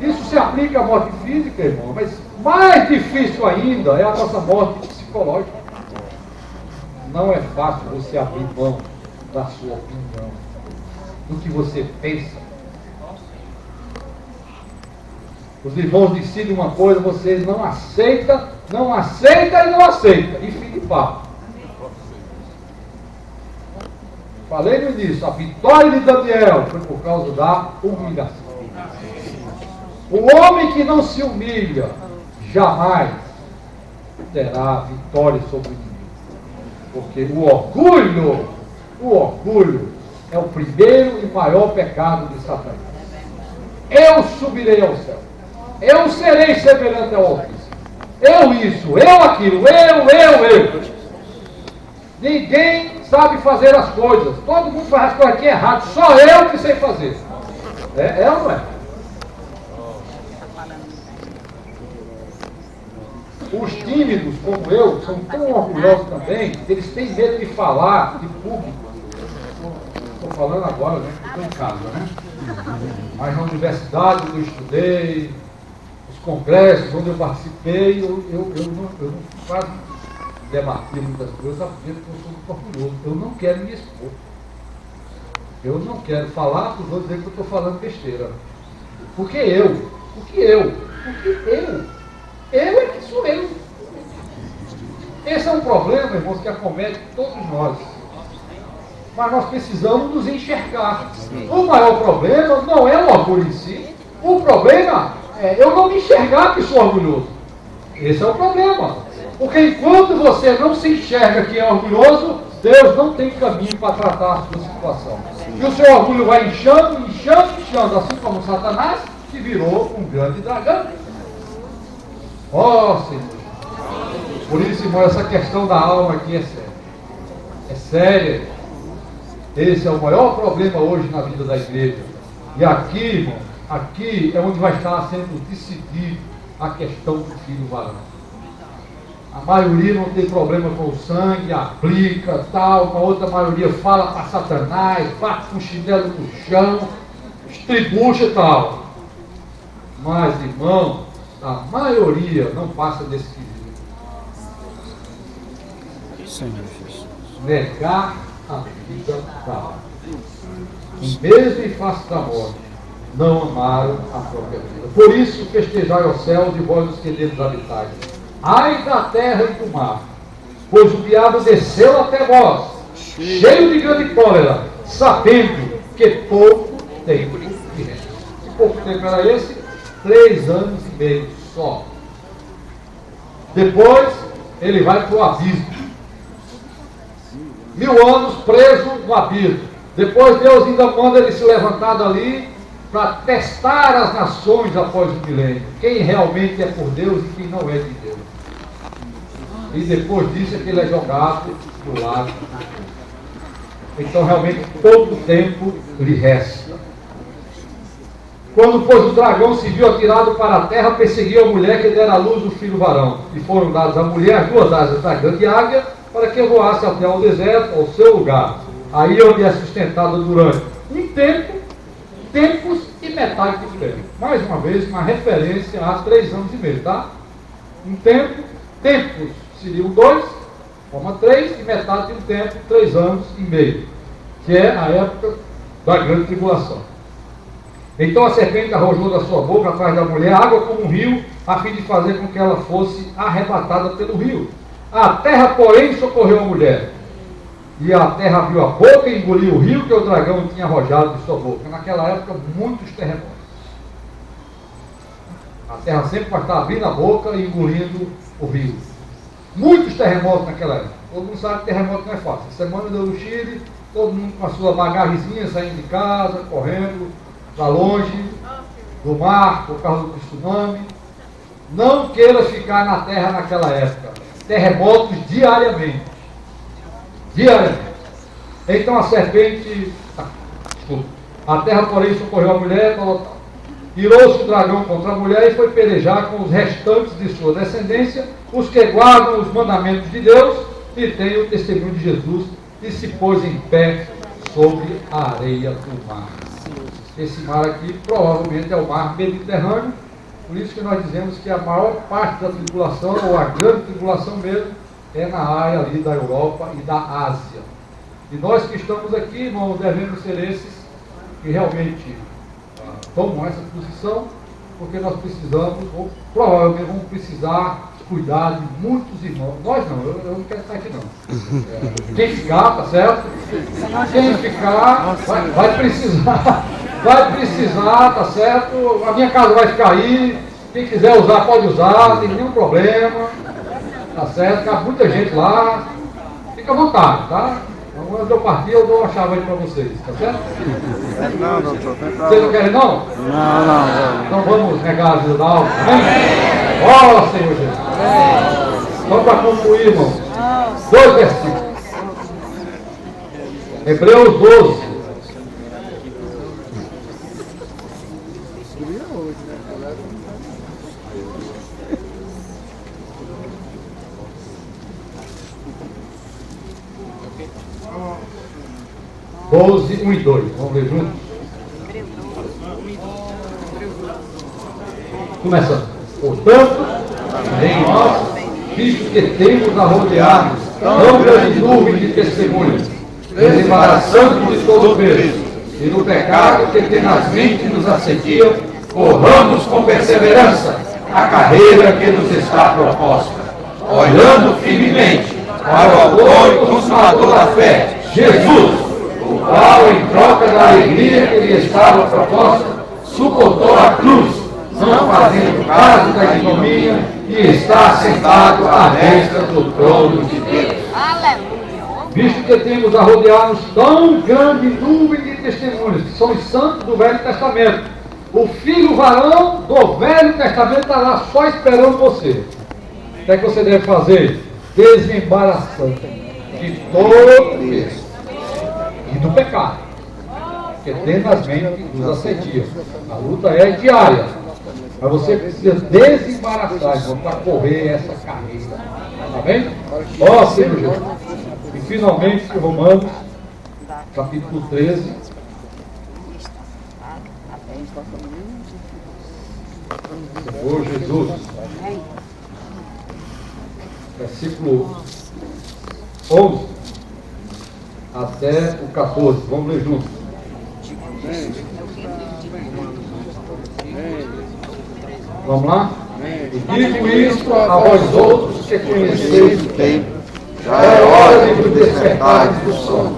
Isso se aplica à morte física, irmão, mas mais difícil ainda é a nossa morte psicológica. Não é fácil você abrir mão da sua opinião, do que você pensa. Os irmãos decidem uma coisa, vocês não aceitam, e não aceitam. E fim de papo. Falei no início, a vitória de Daniel foi por causa da humilhação. O homem que não se humilha, jamais terá vitória sobre o inimigo. Porque o orgulho é o primeiro e maior pecado de Satanás. Eu subirei ao céu. Eu serei semelhante ao Altíssimo. Eu isso, eu aquilo, eu. Ninguém sabe fazer as coisas. Todo mundo faz as coisas aqui errado. Só eu que sei fazer. É ou não é? Os tímidos, como eu, são tão orgulhosos também, que eles têm medo de falar de público. Estou falando agora, né? Estou em casa, né? Mas na universidade onde eu estudei, os congressos onde eu participei, eu não quase debatia muitas coisas, porque eu sou muito orgulhoso. Eu não quero me expor. Eu não quero falar para os outros dizer que eu estou falando besteira. Porque eu. é um problema, irmãos, que acomete todos nós. Mas nós precisamos nos enxergar. O maior problema não é o orgulho em si. O problema é eu não me enxergar que sou orgulhoso. Esse é o problema. Porque enquanto você não se enxerga que é orgulhoso, Deus não tem caminho para tratar a sua situação. E o seu orgulho vai inchando, inchando, inchando, assim como Satanás, que virou um grande dragão. Ó Senhor. Por isso, irmão, essa questão da alma aqui é séria. É séria. Esse é o maior problema hoje na vida da igreja. E aqui, irmão, aqui é onde vai estar sendo decidido a questão do filho varão. A maioria não tem problema com o sangue, aplica, tal. Uma outra maioria fala para Satanás, bate com o chinelo no chão, estribucha e tal. Mas, irmão, a maioria não passa desse quesito. Senhor Jesus. Negar a vida da alma. E mesmo em face da morte, não amaram a própria vida. Por isso, festejai aos céus e vós os que neles habitais. Ai da terra e do mar, pois o diabo desceu até vós, cheio de grande cólera, sabendo que pouco tempo de resta. Que pouco tempo era esse? 3 anos e meio só. Depois, ele vai para o abismo. 1000 anos preso no abismo. Depois Deus ainda manda ele se levantar dali para testar as nações após o milênio. Quem realmente é por Deus e quem não é de Deus. E depois disso é que ele é jogado do lado. Então realmente pouco tempo lhe resta. Quando, pois, o dragão se viu atirado para a terra, perseguiu a mulher que dera à luz o filho varão. E foram dadas à mulher as 2 asas da grande águia, para que voasse até ao deserto, ao seu lugar. Aí onde é sustentada durante um tempo, tempos e metade do tempo. Mais uma vez, uma referência a 3 anos e meio, tá? Um tempo, tempos seriam 2, forma 3, e metade de um tempo, 3 anos e meio, que é a época da grande tribulação. Então a serpente arrojou da sua boca atrás da mulher água como um rio, a fim de fazer com que ela fosse arrebatada pelo rio. A terra, porém, socorreu a mulher. E a terra abriu a boca e engoliu o rio que o dragão tinha arrojado de sua boca. Naquela época, muitos terremotos. A terra sempre vai estar abrindo a boca e engolindo o rio. Muitos terremotos naquela época. Todo mundo sabe que terremoto não é fácil. Semana deu no Chile, todo mundo com a sua bagagezinha saindo de casa, correndo para longe do mar, por causa do tsunami. Não queira ficar na terra naquela época. Terremotos diariamente. Diariamente. Então a serpente... A terra, porém, socorreu a mulher, irou-se o dragão contra a mulher e foi pelejar com os restantes de sua descendência, os que guardam os mandamentos de Deus e têm o testemunho de Jesus, e se pôs em pé sobre a areia do mar. Esse mar aqui provavelmente é o mar Mediterrâneo, por isso que nós dizemos que a maior parte da tribulação, ou a grande tribulação mesmo, é na área ali da Europa e da Ásia. E nós que estamos aqui, irmãos, devemos ser esses que realmente tomam essa posição, porque nós precisamos, ou provavelmente vamos precisar cuidar de muitos irmãos. Nós não, eu não quero estar aqui não. Quem ficar, tá certo? Quem ficar vai precisar, tá certo? A minha casa vai ficar aí, quem quiser usar pode usar, não tem nenhum problema, tá certo? Cabe muita gente lá, fica à vontade, tá? Então, antes de eu partir, eu dou uma chave aí para vocês, tá certo? Não, doutor, tem pra... Vocês não querem não? Não. Então vamos negar a vida da alma, amém? Ó Senhor Jesus! Vamos para concluir, irmão. 2 versículos. Hebreus 12. Doze, 1 e 2. Vamos ler juntos? Começando. Portanto, em nós, visto que temos a rodear tão grande nuvem de testemunhas, desembaraçando de todo o peso, e do pecado que tenazmente nos assedia, corramos com perseverança a carreira que nos está proposta, olhando firmemente para o autor e consumador da fé, Jesus, o qual, em troca da alegria que lhe estava proposta, suportou a cruz, não fazendo caso da ignomínia, e está sentado à destra do trono de Deus. Aleluia. Visto que temos a rodear-nos tão grande número de testemunhos, que são os santos do Velho Testamento, o filho varão do Velho Testamento está lá só esperando você. O que é que você deve fazer? Desembaraçando de todo peso e do pecado, porque tenazmente nos assedia. A luta é diária, mas você precisa desembaraçar, irmão, para correr essa carreira. Amém? Ó Senhor Jesus. E finalmente, Romanos, capítulo 13. Senhor Jesus. Versículo 11 até o 14. Vamos ler juntos. Vamos lá? E digo isto a vós outros que conheceis o tempo. Já é hora de vos despertares do sono,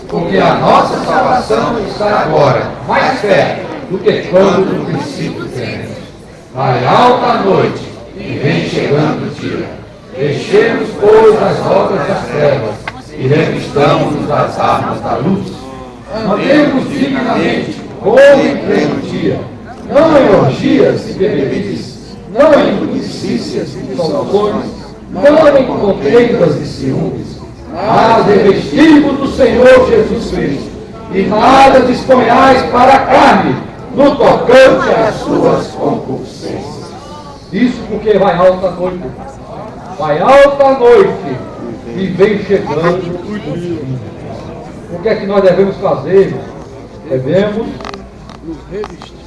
porque a nossa salvação está agora mais perto do que quando no princípio temos. Vai alta a noite e vem chegando o dia. Deixemos, pois, as obras das trevas e revistamos-nos das armas da luz. Andemos dignamente, como em pleno dia, não em orgias e bebedices, não em imundícias e dissoluções, não em contendas e ciúmes, mas revestimos do Senhor Jesus Cristo, e nada disponhais para a carne, no tocante às suas concupiscências. Isso porque vai alta a noite. Vai alta a noite e vem chegando o dia. O que é que nós devemos fazer, irmão? Devemos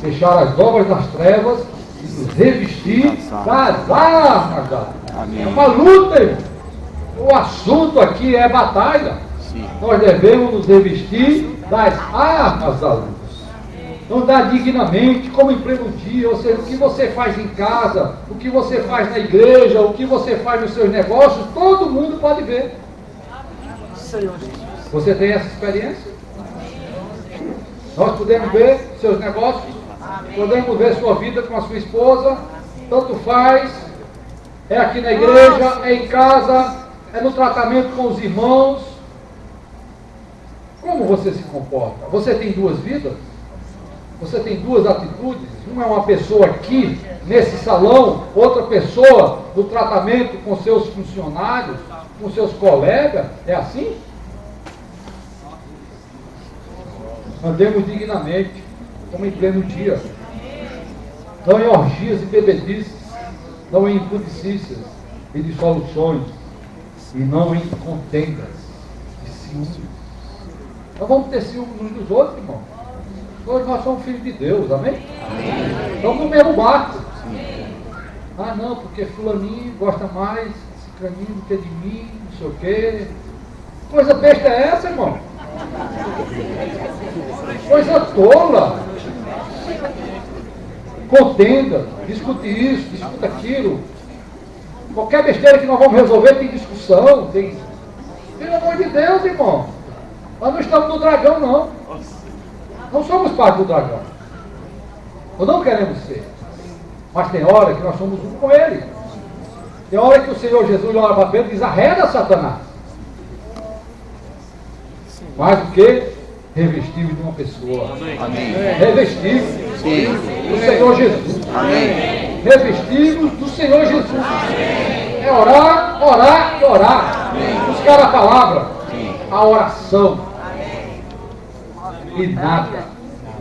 fechar as obras das trevas e nos revestir das armas da luz. É uma luta, irmão. O assunto aqui é batalha. Nós devemos nos revestir das armas da luz. Andar dignamente, como em pleno dia, ou seja, o que você faz em casa, o que você faz na igreja, o que você faz nos seus negócios, todo mundo pode ver. Você tem essa experiência? Nós podemos ver seus negócios, podemos ver sua vida com a sua esposa, tanto faz, é aqui na igreja, é em casa, é no tratamento com os irmãos. Como você se comporta? Você tem duas vidas? Você tem duas atitudes? Uma é uma pessoa aqui, nesse salão, outra pessoa no tratamento com seus funcionários, com seus colegas. É assim? Andemos dignamente, como em pleno dia. Não em orgias e bebedices, não em impudicícias e dissoluções, e não em contendas e ciúmes. Nós vamos ter ciúmes uns dos outros, irmão. Hoje nós somos filhos de Deus, amém? Estamos no mesmo barco. Ah não, porque fulaninho gosta mais desse caminho do que de mim, não sei o quê. Coisa besta é essa, irmão? Coisa tola. Contenda, discute isso, discute aquilo. Qualquer besteira que nós vamos resolver tem discussão, tem... Pelo amor de Deus, irmão. Nós não estamos no dragão, não. Não somos parte do dragão. Nós não queremos ser. Mas tem hora que nós somos um com ele. Tem hora que o Senhor Jesus olha para Pedro e diz: arreda Satanás. Mais do que revestido de uma pessoa. Amém. Revestido do Senhor Jesus. Amém. Revestido do Senhor Jesus. É orar, orar e orar. Buscar a palavra. A oração. E nada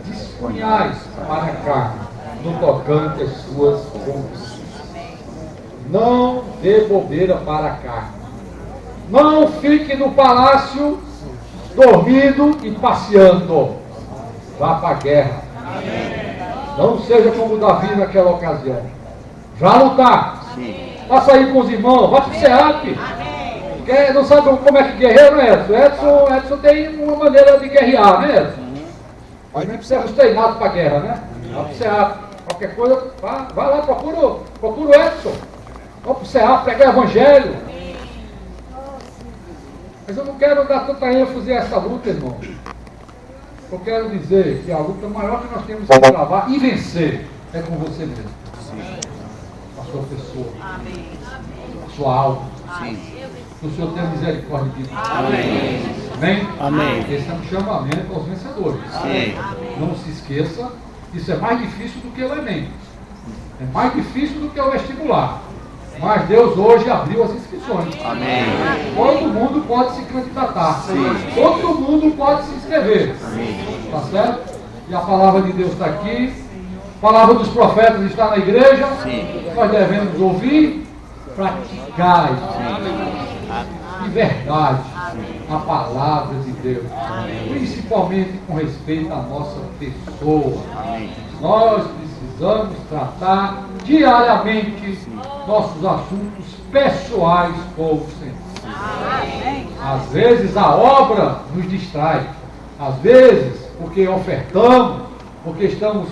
disponhais para a carne, no tocante às suas concupiscências. Não dê bobeira para a carne. Não fique no palácio dormindo e passeando. Vá para a guerra. Não seja como Davi naquela ocasião. Vá lutar. Vá sair com os irmãos. Vá para o SEAP. Não sabe como é que guerreiro é Edson? Edson tem uma maneira de guerrear, né, Edson? Mas nem precisamos treinados para a guerra, né? Vá para o SEAP. Qualquer coisa, vá lá, procura o Edson. Vá para o SEAP, pega o Evangelho. Mas eu não quero dar tanta ênfase a essa luta, irmão. Eu quero dizer que a luta maior que nós temos que travar e vencer é com você mesmo. A sua pessoa. A sua alma. Que o Senhor tenha misericórdia de nós. Amém? Amém. Esse é um chamamento aos vencedores. Não se esqueça, isso é mais difícil do que o Enem. É mais difícil do que o vestibular. Mas Deus hoje abriu as inscrições. Amém. Todo mundo pode se candidatar. Todo mundo pode se inscrever. Tá certo? E a palavra de Deus está aqui. A palavra dos profetas está na igreja. Nós devemos ouvir, praticar de verdade a palavra de Deus. Principalmente com respeito à nossa pessoa. Nós precisamos tratar diariamente nossos assuntos pessoais com o Senhor. Às vezes a obra nos distrai. Às vezes, porque ofertamos, porque estamos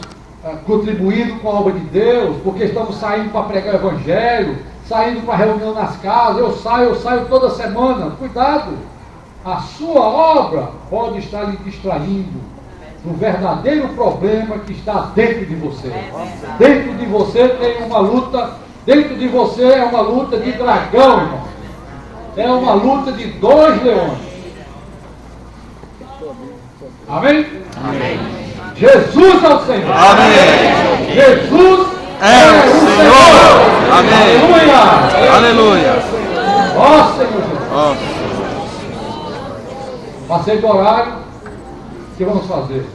contribuindo com a obra de Deus, porque estamos saindo para pregar o Evangelho, saindo para reunião nas casas, eu saio toda semana. Cuidado! A sua obra pode estar lhe distraindo do verdadeiro problema que está dentro de você. Dentro de você tem uma luta, dentro de você é uma luta de dragão, irmão. É uma luta de 2 leões. Amém? Amém. Jesus é o Senhor. Amém. Jesus É o Senhor. Amém. Aleluia. Aleluia. Ó Senhor Jesus. Ó. Passei do horário. O que vamos fazer?